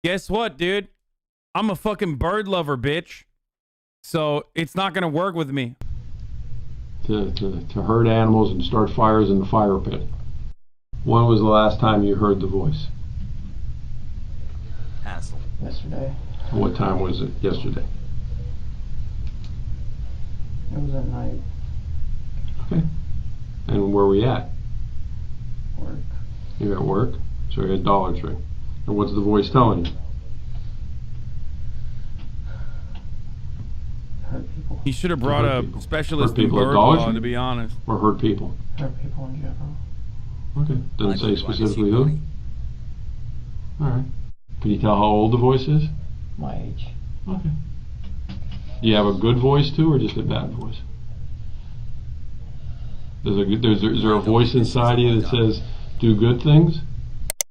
guess what, dude? I'm a fucking bird lover, bitch. So it's not gonna work with me. To hurt animals and start fires in the fire pit. When was the last time you heard the voice? Hassle. Yesterday. What time was it yesterday? It was at night. Okay. And where were you at? Work. You're at work? So you're at Dollar Tree. And what's the voice telling you? Hurt people. He should have brought a specialist in people at bird Dollar law, Tree? to be honest. Or hurt people? Hurt people in general. Okay. Doesn't say specifically who? Alright. Can you tell how old the voice is? My age. Okay. Do you have a good voice too, or just a bad voice? Is there a voice inside you that says, do good things?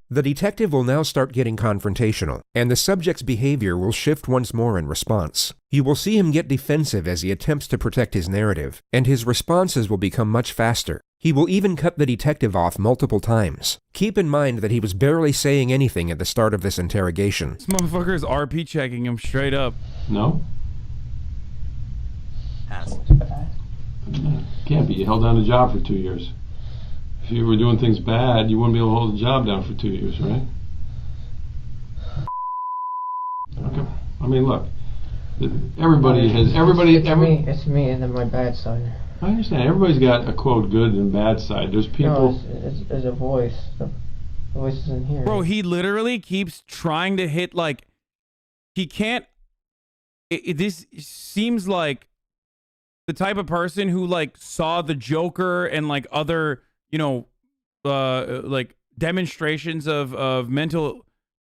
The detective will now start getting confrontational, and the subject's behavior will shift once more in response. You will see him get defensive as he attempts to protect his narrative, and his responses will become much faster. He will even cut the detective off multiple times. Keep in mind that he was barely saying anything at the start of this interrogation. This motherfucker is RP checking him straight up. No? Hasan. Can't be. You held down a job for 2 years. If you were doing things bad, you wouldn't be able to hold a job down for 2 years, right? Okay. I mean, look. It's me and then my bad side. I understand. Everybody's got a quote good and bad side. There's people. No, it's a voice. The voice isn't here. Bro, he literally keeps trying to hit, like, he can't. This seems like the type of person who, like, saw the Joker and, like, other, you know, like demonstrations of mental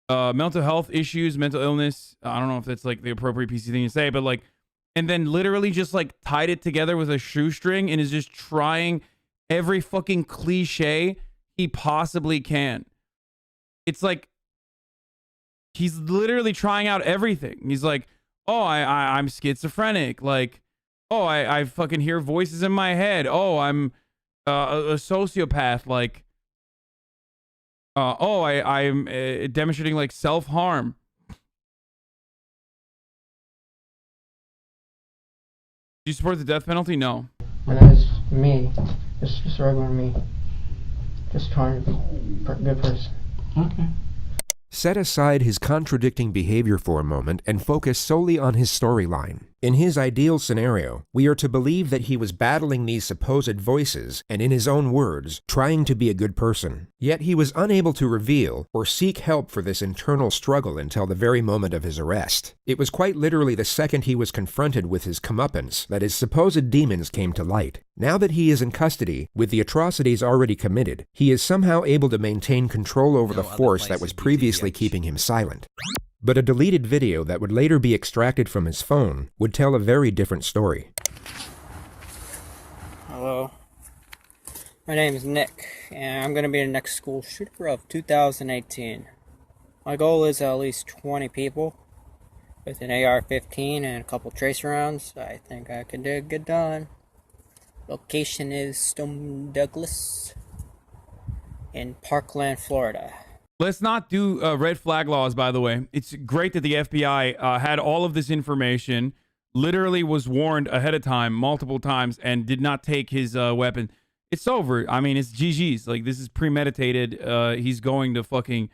health issues, mental illness. I don't know if that's like the appropriate PC thing to say, but like, and then literally just like tied it together with a shoestring and is just trying every fucking cliche he possibly can. It's like he's literally trying out everything. He's like, oh, I'm schizophrenic. Like, oh, I fucking hear voices in my head. Oh, I'm a sociopath. Like, oh, I'm demonstrating like self-harm. Do you support the death penalty? No. And that is me. Just regular me. Just trying to be a good person. Okay. Set aside his contradicting behavior for a moment and focus solely on his storyline. In his ideal scenario, we are to believe that he was battling these supposed voices and, in his own words, trying to be a good person. Yet he was unable to reveal or seek help for this internal struggle until the very moment of his arrest. It was quite literally the second he was confronted with his comeuppance that his supposed demons came to light. Now that he is in custody, with the atrocities already committed, he is somehow able to maintain control over the force that was previously keeping him silent. But a deleted video that would later be extracted from his phone would tell a very different story. Hello, my name is Nick, and I'm going to be the next school shooter of 2018. My goal is at least 20 people with an AR-15 and a couple tracer rounds. I think I can get done. Location is Stone Douglas in Parkland, Florida. Let's not do red flag laws, by the way. It's great that the FBI had all of this information, literally was warned ahead of time multiple times, and did not take his weapon. It's over. I mean, it's GG's. Like, this is premeditated. He's going to fucking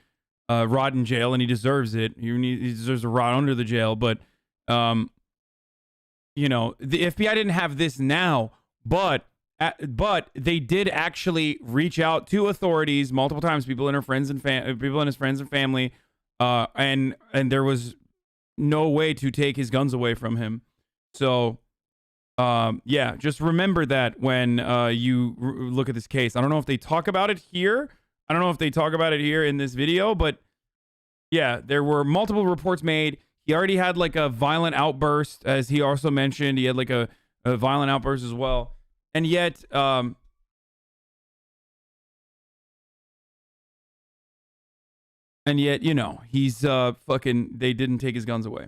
rot in jail, and he deserves it. He deserves to rot under the jail. But, you know, the FBI didn't have this now, but they did actually reach out to authorities multiple times, people in his friends and family, and there was no way to take his guns away from him. So, yeah, just remember that when you look at this case. I don't know if they talk about it here. I don't know if they talk about it here in this video, but yeah, there were multiple reports made. He already had like a violent outburst, as he also mentioned. He had like a violent outburst as well. And yet, you know, he's fucking, they didn't take his guns away.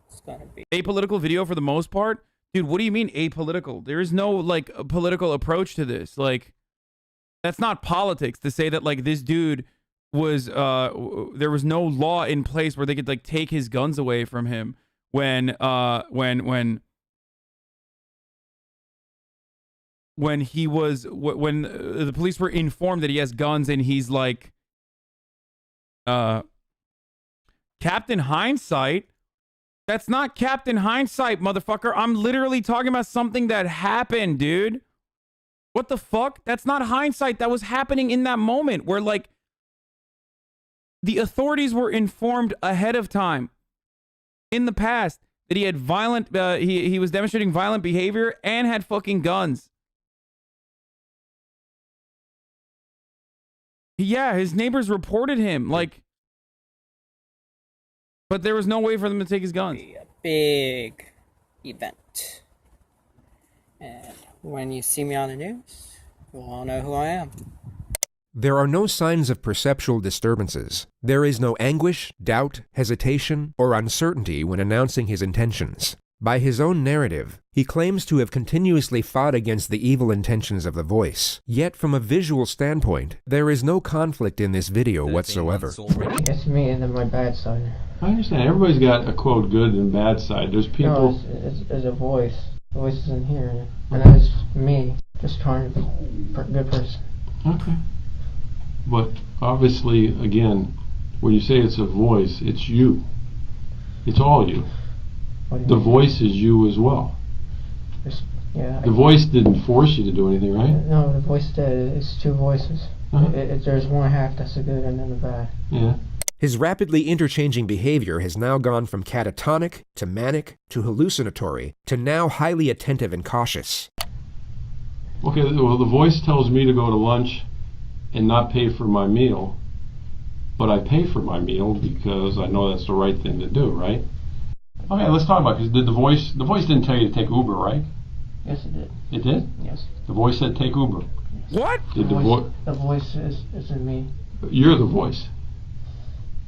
It's gonna be apolitical video for the most part. Dude, what do you mean apolitical? There is no like a political approach to this. Like, that's not politics to say that like this dude was there was no law in place where they could like take his guns away from him when the police were informed that he has guns, and he's like, Captain Hindsight. That's not Captain Hindsight, motherfucker. I'm literally talking about something that happened, dude. What the fuck? That's not hindsight. That was happening in that moment where, like, the authorities were informed ahead of time in the past that he had violent, he was demonstrating violent behavior and had fucking guns. Yeah, his neighbors reported him, like, but there was no way for them to take his guns. A big event. And when you see me on the news, you'll all know who I am. There are no signs of perceptual disturbances. There is no anguish, doubt, hesitation, or uncertainty when announcing his intentions. By his own narrative, he claims to have continuously fought against the evil intentions of the voice. Yet from a visual standpoint, there is no conflict in this video whatsoever. It's me and then my bad side. I understand. Everybody's got a quote good and bad side. There's people. No, it's a voice. The voice is in here, and that is me, just trying to be a good person. Okay. But obviously, again, when you say it's a voice, it's you. It's all you. The voice is you as well. Yeah. The voice didn't force you to do anything, right? No, the voice did. It's two voices. There's one half that's the good and then the bad. Yeah. His rapidly interchanging behavior has now gone from catatonic to manic to hallucinatory to now highly attentive and cautious. Okay, well, the voice tells me to go to lunch and not pay for my meal, but I pay for my meal because I know that's the right thing to do, right? Okay, let's talk about it. Did the voice didn't tell you to take Uber, right? Yes, it did. It did? Yes. The voice said take Uber. Yes. What? Did the voice is in me. You're the voice.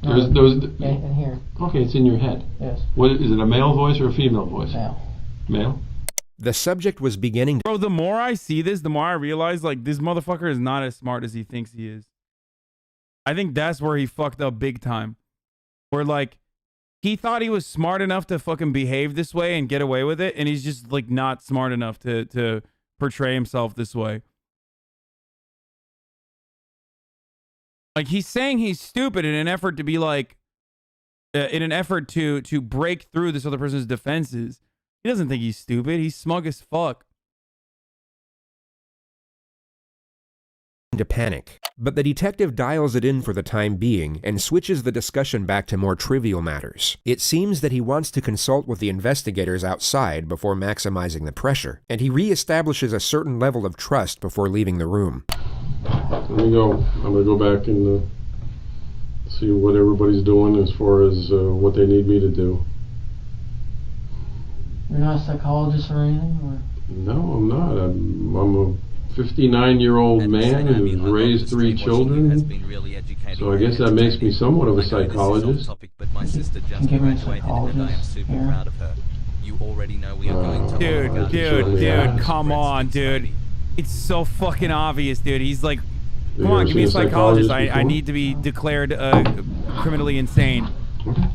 No, in here. Okay, it's in your head. Yes. What is it? A male voice or a female voice? Male. Male. The subject was beginning to... Bro, the more I see this, the more I realize, like, this motherfucker is not as smart as he thinks he is. I think that's where he fucked up big time. Where, like, he thought he was smart enough to fucking behave this way and get away with it, and he's just, like, not smart enough to portray himself this way. Like, he's saying he's stupid in an effort to be, like, in an effort to break through this other person's defenses. He doesn't think he's stupid. He's smug as fuck. To panic. But the detective dials it in for the time being and switches the discussion back to more trivial matters. It seems that he wants to consult with the investigators outside before maximizing the pressure, and he reestablishes a certain level of trust before leaving the room. Let me go. I'm going to go back and see what everybody's doing as far as what they need me to do. You're not a psychologist or anything? Or? No, I'm not. I'm a 59-year-old man who's raised 3 children. So I guess that makes me somewhat of a psychologist. But my sister just graduated and I am super proud of her. You already know we are going to... Dude, come on, dude. It's so fucking obvious, dude. He's like, come on, give me a psychologist. I need to be declared criminally insane. Okay.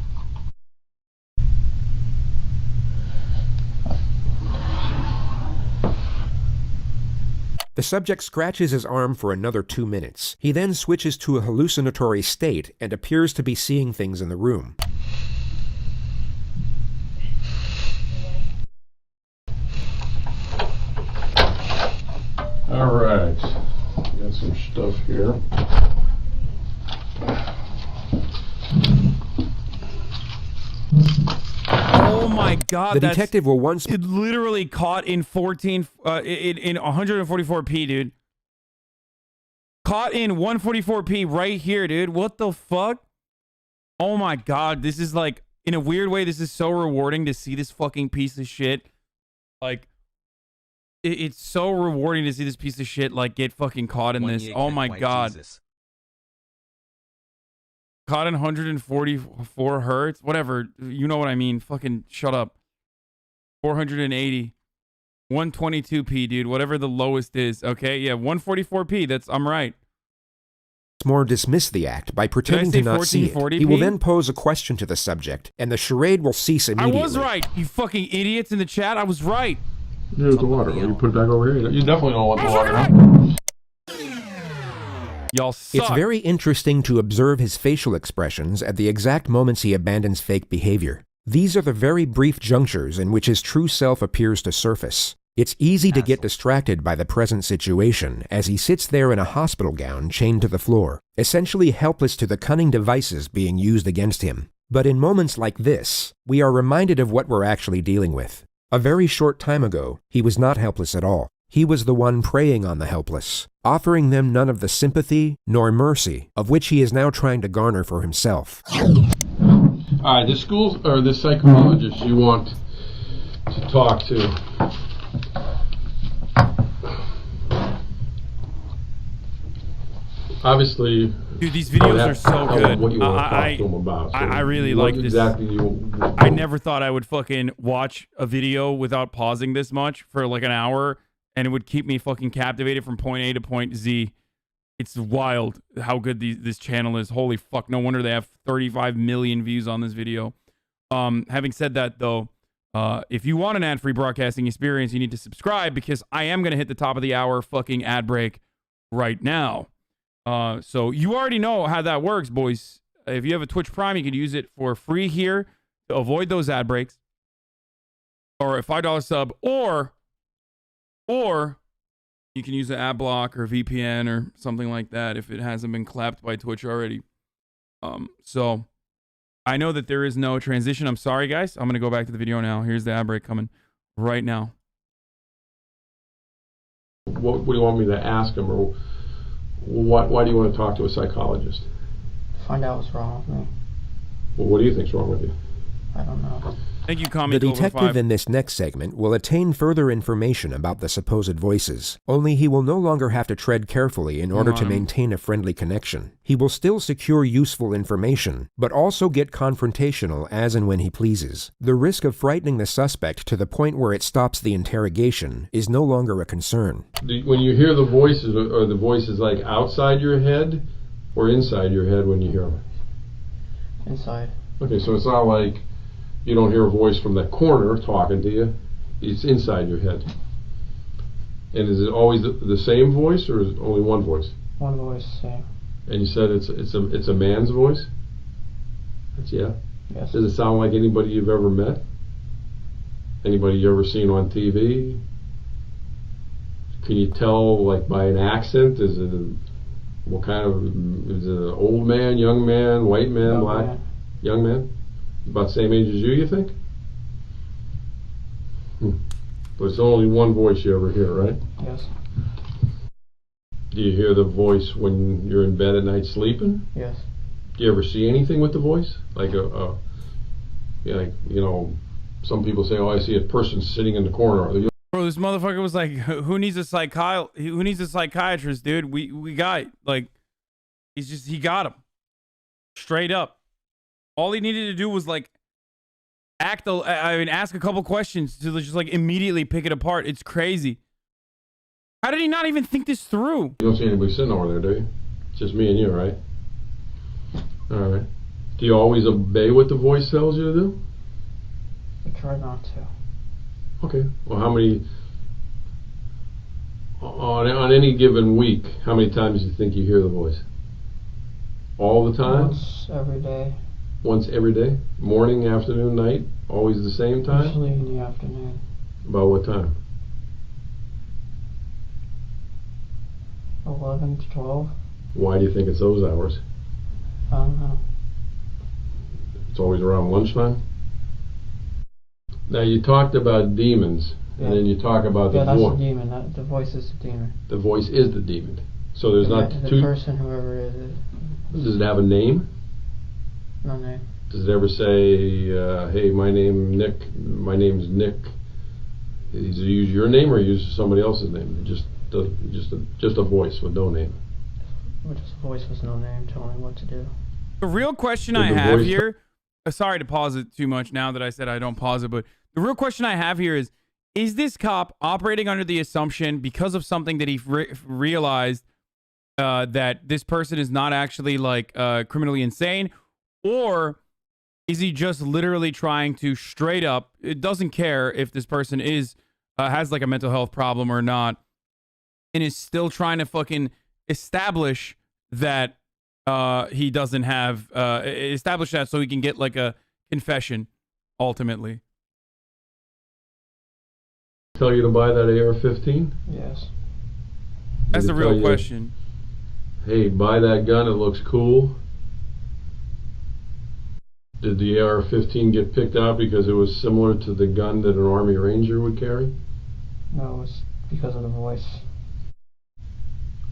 The subject scratches his arm for another 2 minutes. He then switches to a hallucinatory state and appears to be seeing things in the room. All right, got some stuff here. Oh my god, the detective will once literally caught in 144p, dude. Caught in 144p right here, dude. What the fuck? Oh my god, this is like, in a weird way, this is so rewarding to see this fucking piece of shit. Like, it's so rewarding to see this piece of shit, like, get fucking caught in this. Oh my god. Jesus. Caught in 144 hertz? Whatever. You know what I mean. Fucking shut up. 480. 122p, dude. Whatever the lowest is. Okay? Yeah, 144p. I'm right. More dismiss the act by pretending to not see it. He will then pose a question to the subject, and the charade will cease immediately. I was right, you fucking idiots in the chat. I was right. Here's the water. You put it back over here. You definitely don't want the water, huh? Y'all suck. It's very interesting to observe his facial expressions at the exact moments he abandons fake behavior. These are the very brief junctures in which his true self appears to surface. It's easy to get distracted by the present situation as he sits there in a hospital gown chained to the floor, essentially helpless to the cunning devices being used against him. But in moments like this, we are reminded of what we're actually dealing with. A very short time ago, he was not helpless at all. He was the one preying on the helpless, offering them none of the sympathy nor mercy of which he is now trying to garner for himself. All right, this school or this psychologist you want to talk to. Obviously, dude, these videos are so good. What you want to talk to them about. So I really like this. Exactly. I never thought I would fucking watch a video without pausing this much for like an hour, and it would keep me fucking captivated from point A to point Z. It's wild how good this channel is. Holy fuck! No wonder they have 35 million views on this video. Having said that, though, if you want an ad-free broadcasting experience, you need to subscribe, because I am gonna hit the top of the hour fucking ad break right now. So you already know how that works, boys. If you have a Twitch Prime, you can use it for free here to avoid those ad breaks, or a $5 sub, or you can use an ad block or VPN or something like that if it hasn't been clapped by Twitch already. So I know that there is no transition. I'm sorry, guys. I'm gonna go back to the video now. Here's the ad break coming right now. What do you want me to ask him, or why do you want to talk to a psychologist? Find out what's wrong with me. Well, what do you think's wrong with you? I don't know. Thank you, The detective in this next segment will attain further information about the supposed voices, only he will no longer have to tread carefully in order to maintain a friendly connection. He will still secure useful information, but also get confrontational as and when he pleases. The risk of frightening the suspect to the point where it stops the interrogation is no longer a concern. When you hear the voices, are the voices like outside your head or inside your head when you hear them? Inside. Okay, so it's not like you don't hear a voice from that corner talking to you. It's inside your head. And is it always the same voice, or is it only one voice? One voice, same. And you said it's a man's voice? Yeah. Yes. Does it sound like anybody you've ever met? Anybody you ever seen on TV? Can you tell, like, by an accent? Is it what kind of? Is it an old man, young man, white man, Young black? man. Young man? About the same age as you think? But it's only one voice you ever hear, right? Yes. Do you hear the voice when you're in bed at night sleeping? Yes. Do you ever see anything with the voice? Like some people say, "Oh, I see a person sitting in the corner." Bro, this motherfucker was like, "Who needs a psychiatrist, dude? We got, like, he got him straight up. All he needed to do was, like, ask a couple questions to just, like, immediately pick it apart. It's crazy. How did he not even think this through? You don't see anybody sitting over there, do you? It's just me and you, right? All right. Do you always obey what the voice tells you to do? I try not to. Okay. Well, how many on any given week? How many times do you think you hear the voice? All the time? Once every day. Once every day? Morning, afternoon, night? Always the same time? Usually in the afternoon. About what time? 11 to 12. Why do you think it's those hours? I don't know. It's always around lunchtime? Now, you talked about demons, and then you talk about the voice. Yeah, that's the demon. The voice is the demon. The voice is the demon. So there's not the person, whoever it is. Does it have a name? No name. Does it ever say, "Hey, my name's Nick"? Does it use your name or use somebody else's name? Just a voice with no name. Just a voice with no name telling me what to do. The real question I have here, sorry to pause it too much now that I said I don't pause it, but the real question I have here is this cop operating under the assumption, because of something that he realized, that this person is not actually, like, criminally insane, or is he just literally trying to straight up, it doesn't care if this person has, like, a mental health problem or not, and is still trying to fucking establish that he doesn't have, establish that so he can get, like, a confession, ultimately. Tell you to buy that AR-15? Yes. That's the real question. Hey, buy that gun, it looks cool. Did the AR-15 get picked out because it was similar to the gun that an Army Ranger would carry? No, it was because of the voice.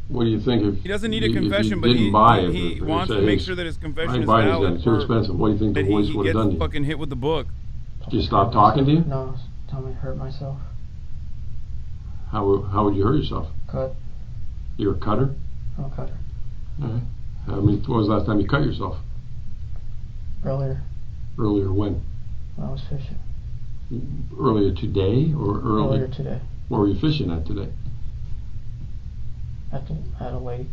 What do you think if He doesn't need a if confession, you but didn't buy it, he or wants say, to make "Hey, sure that his confession I is ain't buying this gun, valid. it's too expensive. What do you think the that voice he would have gets done to you? fucking hit with the book. Just stop talking to you? No, tell me to hurt myself. How would you hurt yourself? Cut. You're a cutter? I'm a cutter. All right. When was the last time you cut yourself? Earlier, Earlier when? when I was fishing. Earlier today or early? Earlier today. Where were you fishing at today? At a lake.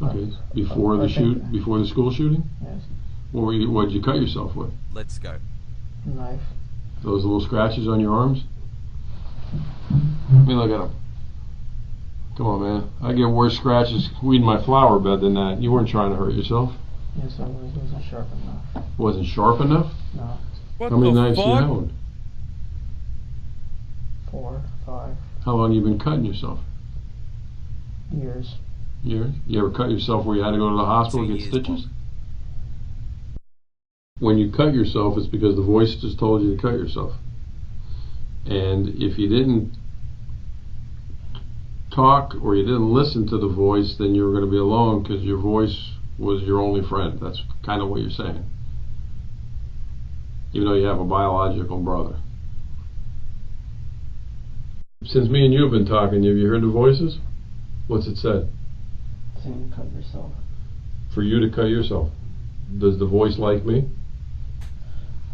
Okay. Before the before the school shooting? Yes. What did you cut yourself with? Let's go. Knife. Those little scratches on your arms? Let me look at them. Come on, man. I get worse scratches weeding my flower bed than that. You weren't trying to hurt yourself. Yes, I was. It wasn't sharp enough. Wasn't sharp enough? No. What How many the knives do you fuck? own? 4, 5 How long you been cutting yourself? years. Years? You ever cut yourself where you had to go to the hospital and get stitches? When you cut yourself, it's because the voice just told you to cut yourself. And if you didn't talk or you didn't listen to the voice, then you were going to be alone because your voice was your only friend. That's kind of what you're saying. Even though you have a biological brother. Since me and you have been talking, have you heard the voices? What's it said? Saying to cut yourself. For you to cut yourself. Does the voice like me?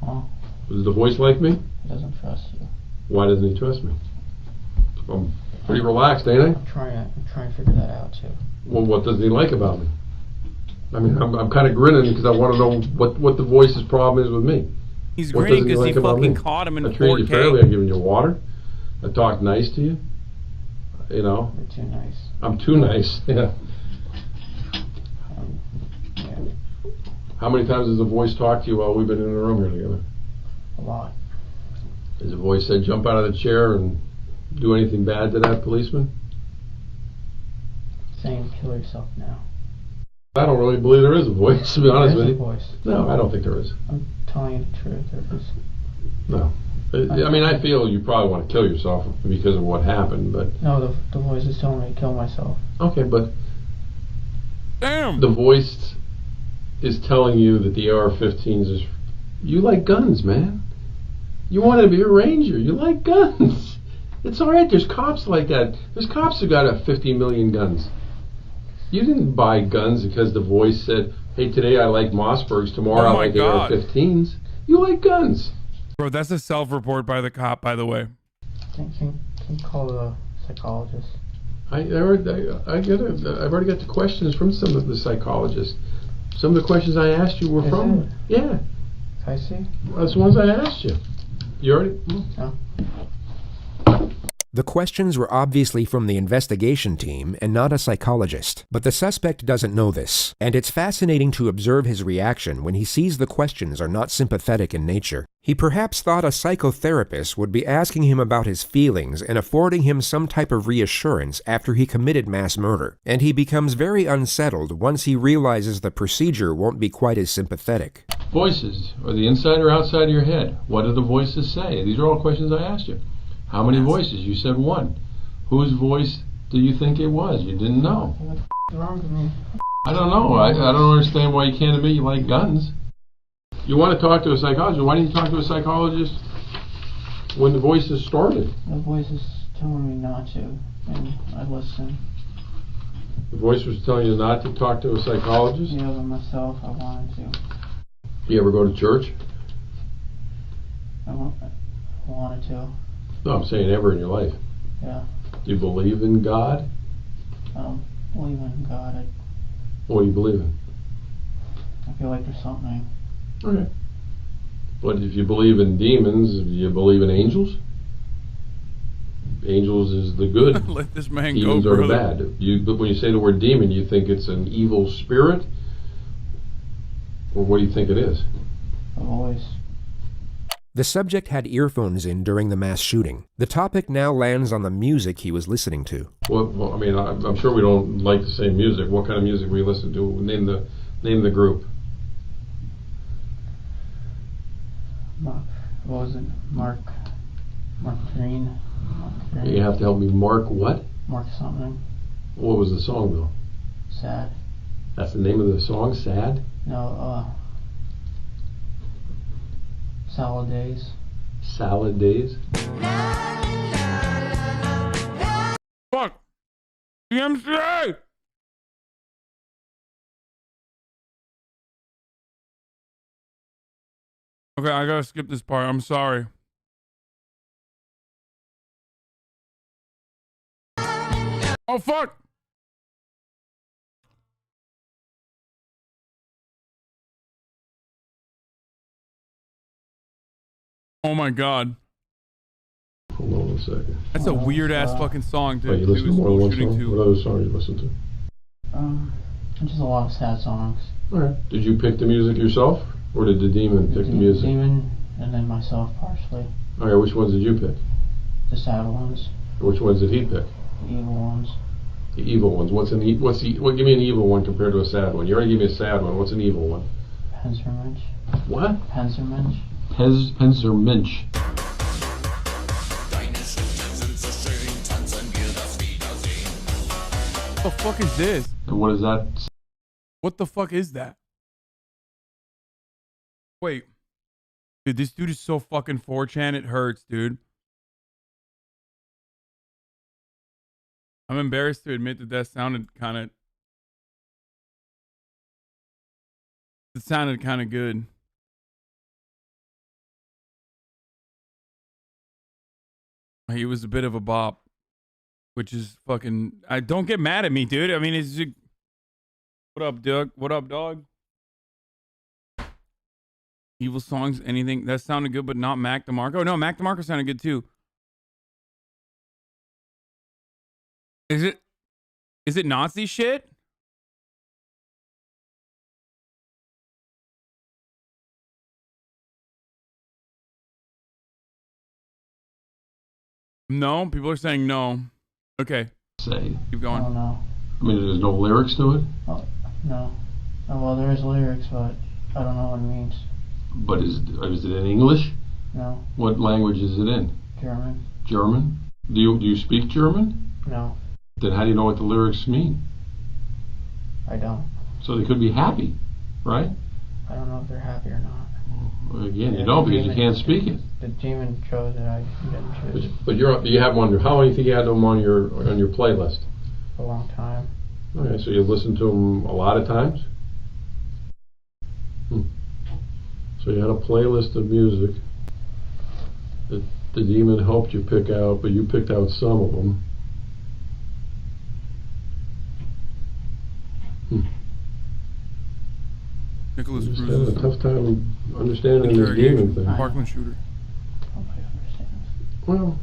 Huh? Does the voice like me? He doesn't trust you. Why doesn't he trust me? I'm pretty relaxed, ain't I? I'm trying to figure that out too. Well, what doesn't he like about me? I mean, I'm kind of grinning because I want to know what the voice's problem is with me. He's What grinning doesn't he because he like about fucking me? caught him in I treated you 4K. fairly. I've given you water. I talked nice to you. You know. You're too nice. I'm too nice. Yeah. Yeah. How many times has the voice talked to you while we've been in the room here together? A lot. Has the voice said jump out of the chair and do anything bad to that policeman? Saying kill yourself now. I don't really believe there is a voice, to be honest with There's you. a voice. No, I don't think there is. I'm telling you the truth. There is. No. I mean, I feel you probably want to kill yourself because of what happened, but... No, the voice is telling me to kill myself. Okay, but... Damn! The voice is telling you that the AR-15s is... You like guns, man. You wanted to be a ranger. You like guns. It's alright, there's cops like that. There's cops who got 50 million guns. You didn't buy guns because the voice said, hey, today I like Mossbergs, tomorrow I like AR-15s. You like guns. Bro, that's a self-report by the cop, by the way. Can you call the psychologist? I've already got the questions from some of the psychologists. Some of the questions I asked you were from... Yeah. I see. That's the ones I asked you. You already... No. The questions were obviously from the investigation team and not a psychologist, but the suspect doesn't know this, and it's fascinating to observe his reaction when he sees the questions are not sympathetic in nature. He perhaps thought a psychotherapist would be asking him about his feelings and affording him some type of reassurance after he committed mass murder, and he becomes very unsettled once he realizes the procedure won't be quite as sympathetic. Voices. Are the inside or outside of your head? What do the voices say? These are all questions I asked you. How many voices? You said one. Whose voice do you think it was? You didn't know. What the f is wrong with me? I don't know. I don't understand why you can't admit you like guns. You want to talk to a psychologist. Why didn't you talk to a psychologist when the voices started? The voice is telling me not to, and I listen. The voice was telling you not to talk to a psychologist? Yeah, but myself, I wanted to. You ever go to church? I wanted to. No, I'm saying ever in your life. Yeah. Do you believe in God? I don't believe in God. What do you believe in? I feel like there's something. Okay. But if you believe in demons, do you believe in angels? Angels is the good. Let this man Demons go, are the brother. bad. But when you say the word demon, you think it's an evil spirit? Or what do you think it is? A voice. The subject had earphones in during the mass shooting. The topic now lands on the music he was listening to. Well, I mean, I'm sure we don't like the same music. What kind of music were you listening to? Name the group. What was it? Mark Green. You have to help me. Mark what? Mark something. What was the song though? Sad. That's the name of the song, Sad? No, Salad Days. Salad Days? Fuck! DMCA! Okay, I gotta skip this part. I'm sorry. Oh, fuck! Oh my god. Hold on one second. That's a weird ass fucking song, dude. Oh, you listen to more than one Shooting song? too. What other song you listen to? Just a lot of sad songs. Alright. Did you pick the music yourself? Or did the demon pick the music? The demon, and then myself partially. Alright, which ones did you pick? The sad ones. Which ones did he pick? The evil ones. The evil ones. Give me an evil one compared to a sad one. You already gave me a sad one. What's an evil one? Panzermensch. What? Panzermensch. Panzermensch. What the fuck is this? And what is that? What the fuck is that? Wait. Dude, this dude is so fucking 4chan, it hurts, dude. I'm embarrassed to admit that sounded kind of... It sounded kind of good. He was a bit of a bop. Which is fucking... don't get mad at me, dude. I mean, it's... What up, Doug? What up, dog? Evil songs, anything. That sounded good, but not Mac DeMarco. No, Mac DeMarco sounded good, too. Is it Nazi shit? No? People are saying no. Okay. Say. Keep going. I don't know. I mean, there's no lyrics to it? Oh, no. Oh, well, there is lyrics, but I don't know what it means. But is it in English? No. What language is it in? German. German? Do you speak German? No. Then how do you know what the lyrics mean? I don't. So they could be happy, right? I don't know if they're happy or not. Well, again, you don't because you can't speak it. The demon chose it. I didn't choose. But you have one. How long do you think you had them on your playlist? A long time. Okay, so you've listened to them a lot of times. So you had a playlist of music that the demon helped you pick out, but you picked out some of them. Nicholas Cruz having a tough time understanding this demon thing. Parkland shooter. Nobody understands. Well,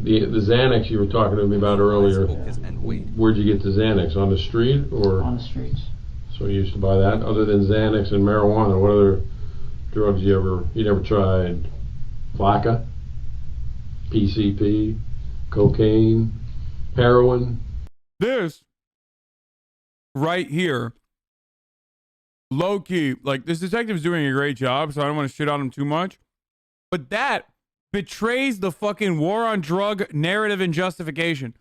the Xanax you were talking to me about earlier, where'd you get the Xanax? On the street or? On the streets. So you used to buy that? Other than Xanax and marijuana, what other drugs you never tried? Flakka? PCP? Cocaine? Heroin? This right here, low key, like this detective's doing a great job, so I don't want to shit on him too much. But that betrays the fucking war on drug narrative and justification.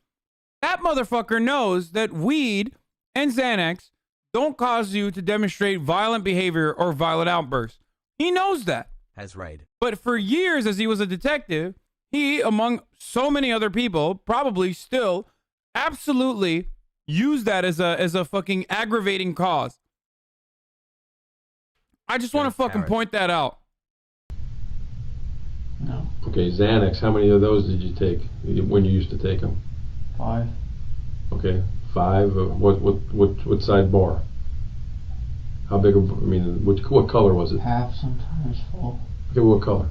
That motherfucker knows that weed and Xanax don't cause you to demonstrate violent behavior or violent outbursts. He knows that. Has right. But for years, as he was a detective, he, among so many other people, probably still absolutely used that as a fucking aggravating cause. I just want to fucking point that out. No. Okay, Xanax, how many of those did you take when you used to take them? 5. Okay, 5. What size bar? How big? What color was it? Half, sometimes full. Okay, what color?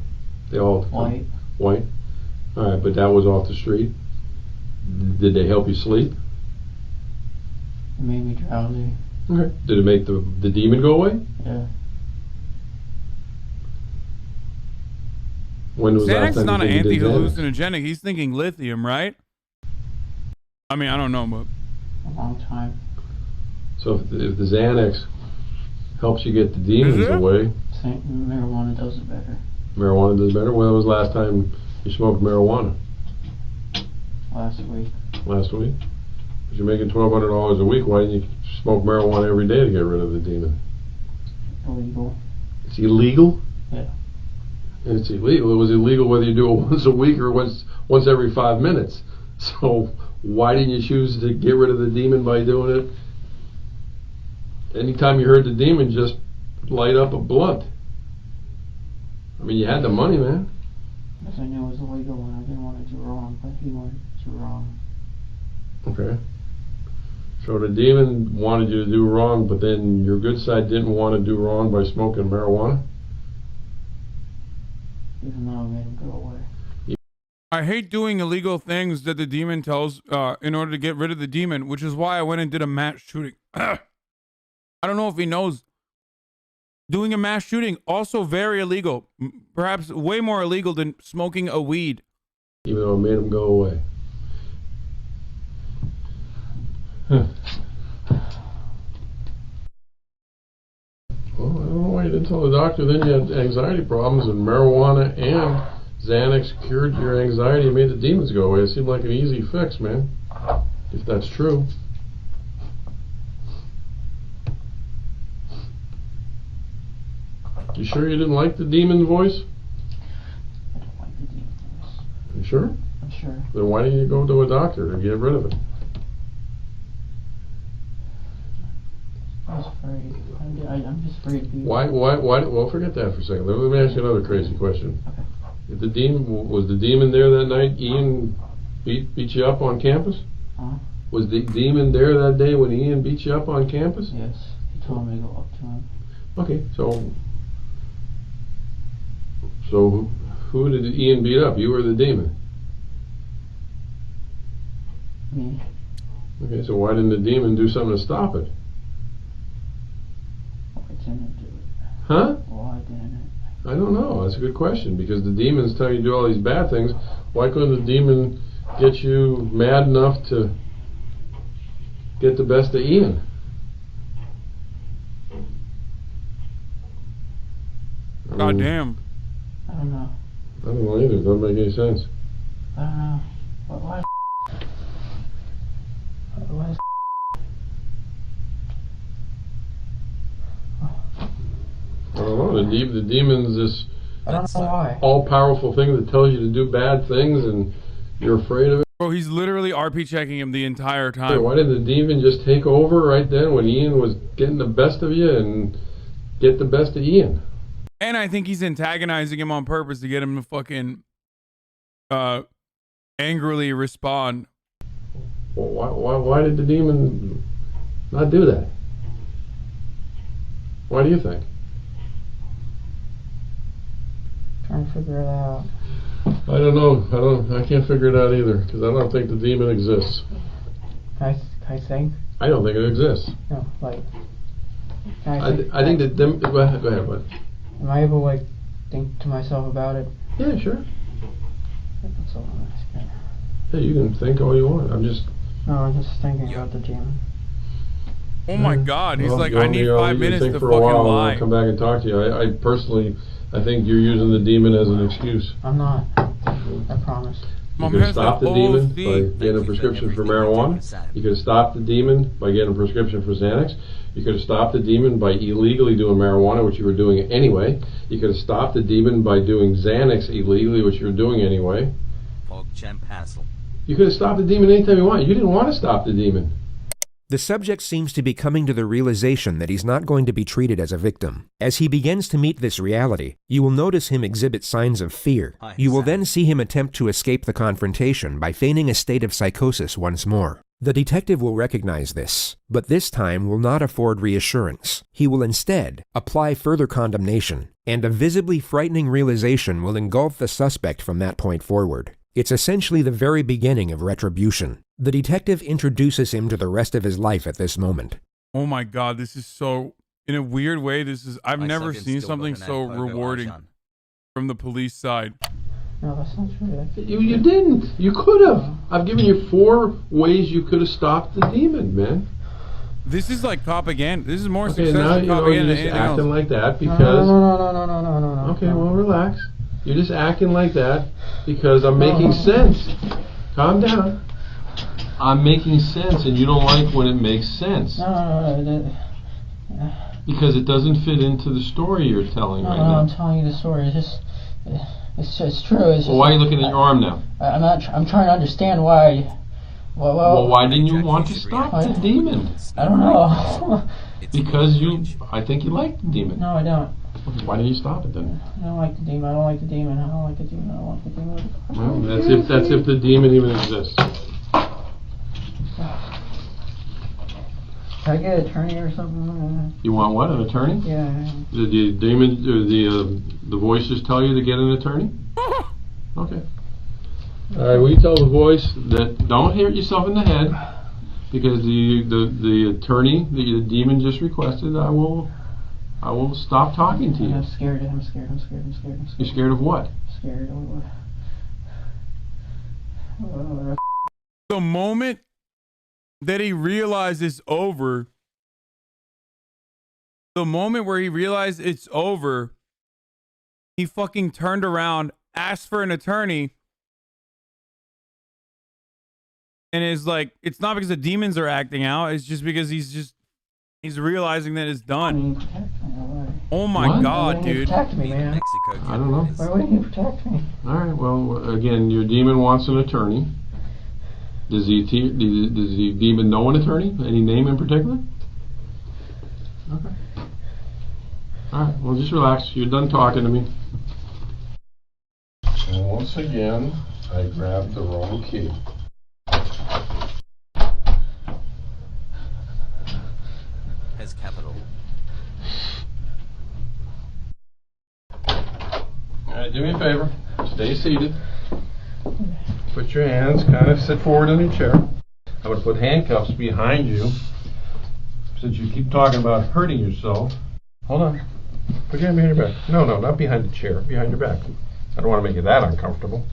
They all white. White. All right, but that was off the street. Did they help you sleep? It made me drowsy. Okay. Did it make the demon go away? Yeah. When was Xanax that is not an you did Xanax? anti-hallucinogenic. He's thinking lithium, right? I mean, I don't know, but A long time. So if the Xanax helps you get the demons away. Marijuana does it better. Marijuana does better? When was the last time you smoked marijuana? Last week. Last week? Because you're making $1,200 a week, why didn't you smoke marijuana every day to get rid of the demon? Illegal. It's illegal? Yeah. It's illegal. It was illegal whether you do it once a week or once every 5 minutes. So why didn't you choose to get rid of the demon by doing it? Anytime you heard the demon, just light up a blunt. I mean, you had the money, man. Because I knew it was illegal and I didn't want to do wrong, but he wanted to do wrong. Okay. So the demon wanted you to do wrong, but then your good side didn't want to do wrong by smoking marijuana? Even though I made him go away. I hate doing illegal things that the demon tells in order to get rid of the demon, which is why I went and did a mass shooting. I don't know if he knows. Doing a mass shooting, also very illegal. Perhaps way more illegal than smoking a weed. Even though it made him go away. Huh. Well, I don't know why you didn't tell the doctor then you had anxiety problems and marijuana and Xanax cured your anxiety and made the demons go away. It seemed like an easy fix, man. If that's true. You sure you didn't like the demon voice? I don't like the demon voice. You sure? I'm sure. Then why didn't you go to a doctor to get rid of it? I was afraid. I'm just afraid to be... Why, well, forget that for a second. Let me ask you another crazy question. Okay. If the demon, was the demon there that night? Ian beat you up on campus? Huh? Was the demon there that day when Ian beat you up on campus? Yes. He told me to go up to him. Okay, so who did Ian beat up? You or the demon? Me. Okay, so why didn't the demon do something to stop it? I didn't do it. Huh? Why didn't it? I don't know. That's a good question, because the demons tell you to do all these bad things. Why couldn't the demon get you mad enough to get the best of Ian? God damn. I don't know. I don't know either. It doesn't make any sense. I don't know. Why? Why? I don't know. The demon's this I don't know why. all-powerful thing that tells you to do bad things, and you're afraid of it. Bro, he's literally RP checking him the entire time. Wait, why did the demon just take over right then when Ian was getting the best of you and get the best of Ian? And I think he's antagonizing him on purpose to get him to fucking angrily respond. Well, why did the demon not do that? Why do you think? Trying to figure it out. I don't know. I can't figure it out either, because I don't think the demon exists. I think? I don't think it exists. No, like... I think that them... Go ahead, bud. Am I able to, like, think to myself about it? Yeah, sure. That's all I'm asking. Hey, you can think all you want. I'm just thinking about the demon. Oh my God, he's like, you I want me need to 5 minutes think to for fucking a while, and lie. I'll come back and talk to you. I personally, I think you're using the demon as an excuse. I'm not. I promise. You could have stopped the demon by getting a prescription for marijuana. You could have stopped the demon by getting a prescription for Xanax. You could have stopped the demon by illegally doing marijuana, which you were doing anyway. You could have stopped the demon by doing Xanax illegally, which you were doing anyway. You could have stopped the demon anytime you wanted. You didn't want to stop the demon. The subject seems to be coming to the realization that he's not going to be treated as a victim. As he begins to meet this reality, you will notice him exhibit signs of fear. You will then see him attempt to escape the confrontation by feigning a state of psychosis once more. The detective will recognize this, but this time will not afford reassurance. He will instead apply further condemnation, and a visibly frightening realization will engulf the suspect from that point forward. It's essentially the very beginning of retribution. The detective introduces him to the rest of his life at this moment. Oh my God, this is so, in a weird way, I've never seen something so rewarding from the police side. No, that's not true. You didn't. You could have. I've given you 4 ways you could have stopped the demon, man. This is like propaganda. This is more Okay, success now than you know propaganda you're than just anything acting else. like that because. No. Okay, well, relax. You're just acting like that because I'm making sense. Calm down. I'm making sense, and you don't like when it makes sense. No. Because it doesn't fit into the story you're telling right now. I'm telling you the story. It's true. It's just, Well, why are you looking at your arm now? I'm trying to understand why. Well, why didn't you want to stop the demon? I don't know. Because I think you like the demon. No, I don't. Okay, why didn't you stop it then? I don't like the demon. I don't like the demon. I don't like the demon. I don't like the demon. Well, that's if the demon even exists. Can I get an attorney or something? You want what? An attorney? Yeah. Did the demon or the voices tell you to get an attorney? Okay. All right. Will you tell the voice that don't hit yourself in the head because the attorney the demon just requested? I will stop talking to you. I'm scared. You're scared of what? Scared. The moment that he realized it's over, the moment where he realized it's over, he fucking turned around, asked for an attorney, and is like, it's not because the demons are acting out, it's just because he's realizing that it's done. Oh my God, dude. Protect me, man. I don't know. Why wouldn't you protect me? All right. Well, again, your demon wants an attorney. Does the demon know an attorney? Any name in particular? Okay. All right. Well, just relax. You're done talking to me. And once again, I grabbed the wrong key. Has capital. All right. Do me a favor. Stay seated. Put your hands, kind of sit forward in your chair. I'm going to put handcuffs behind you. Since you keep talking about hurting yourself. Hold on. Put your hand behind your back. No, not behind the chair. Behind your back. I don't want to make you that uncomfortable.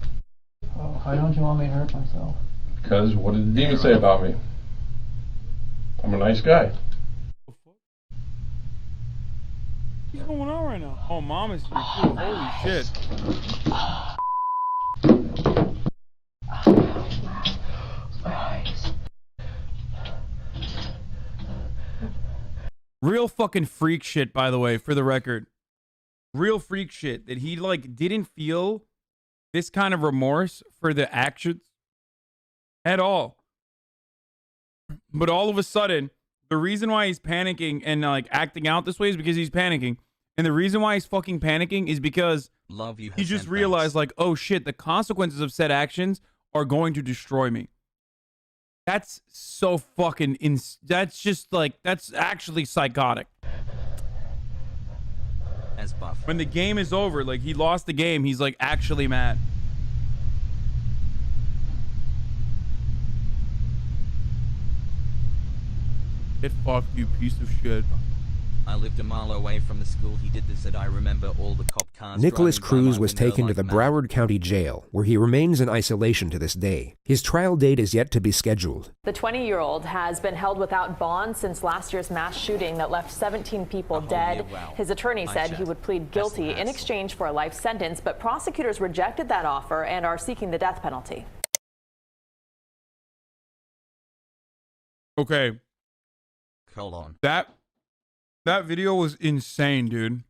Oh, why don't you want me to hurt myself? Because what did the demon say about me? I'm a nice guy. What's going on right now? Oh, mom is here too. Holy shit. Real fucking freak shit, by the way, for the record. Real freak shit that he like didn't feel this kind of remorse for the actions at all. But all of a sudden, the reason why he's panicking and like acting out this way is because he's panicking. And the reason why he's fucking panicking is because he just realized like, oh shit, the consequences of said actions are going to destroy me. That's so fucking that's just like, that's actually psychotic. As buff. When the game is over, like he lost the game, he's like actually mad. Get fucked, you piece of shit. I lived a mile away from the school he did this at. I remember all the cop cars. Nicholas driving by Cruz my was window taken to like the mad. Broward County Jail, where he remains in isolation to this day. His trial date is yet to be scheduled. The 20-year-old has been held without bond since last year's mass shooting that left 17 people dead. His attorney said he would plead guilty in exchange for a life sentence, but prosecutors rejected that offer and are seeking the death penalty. Okay. Hold on. That video was insane, dude.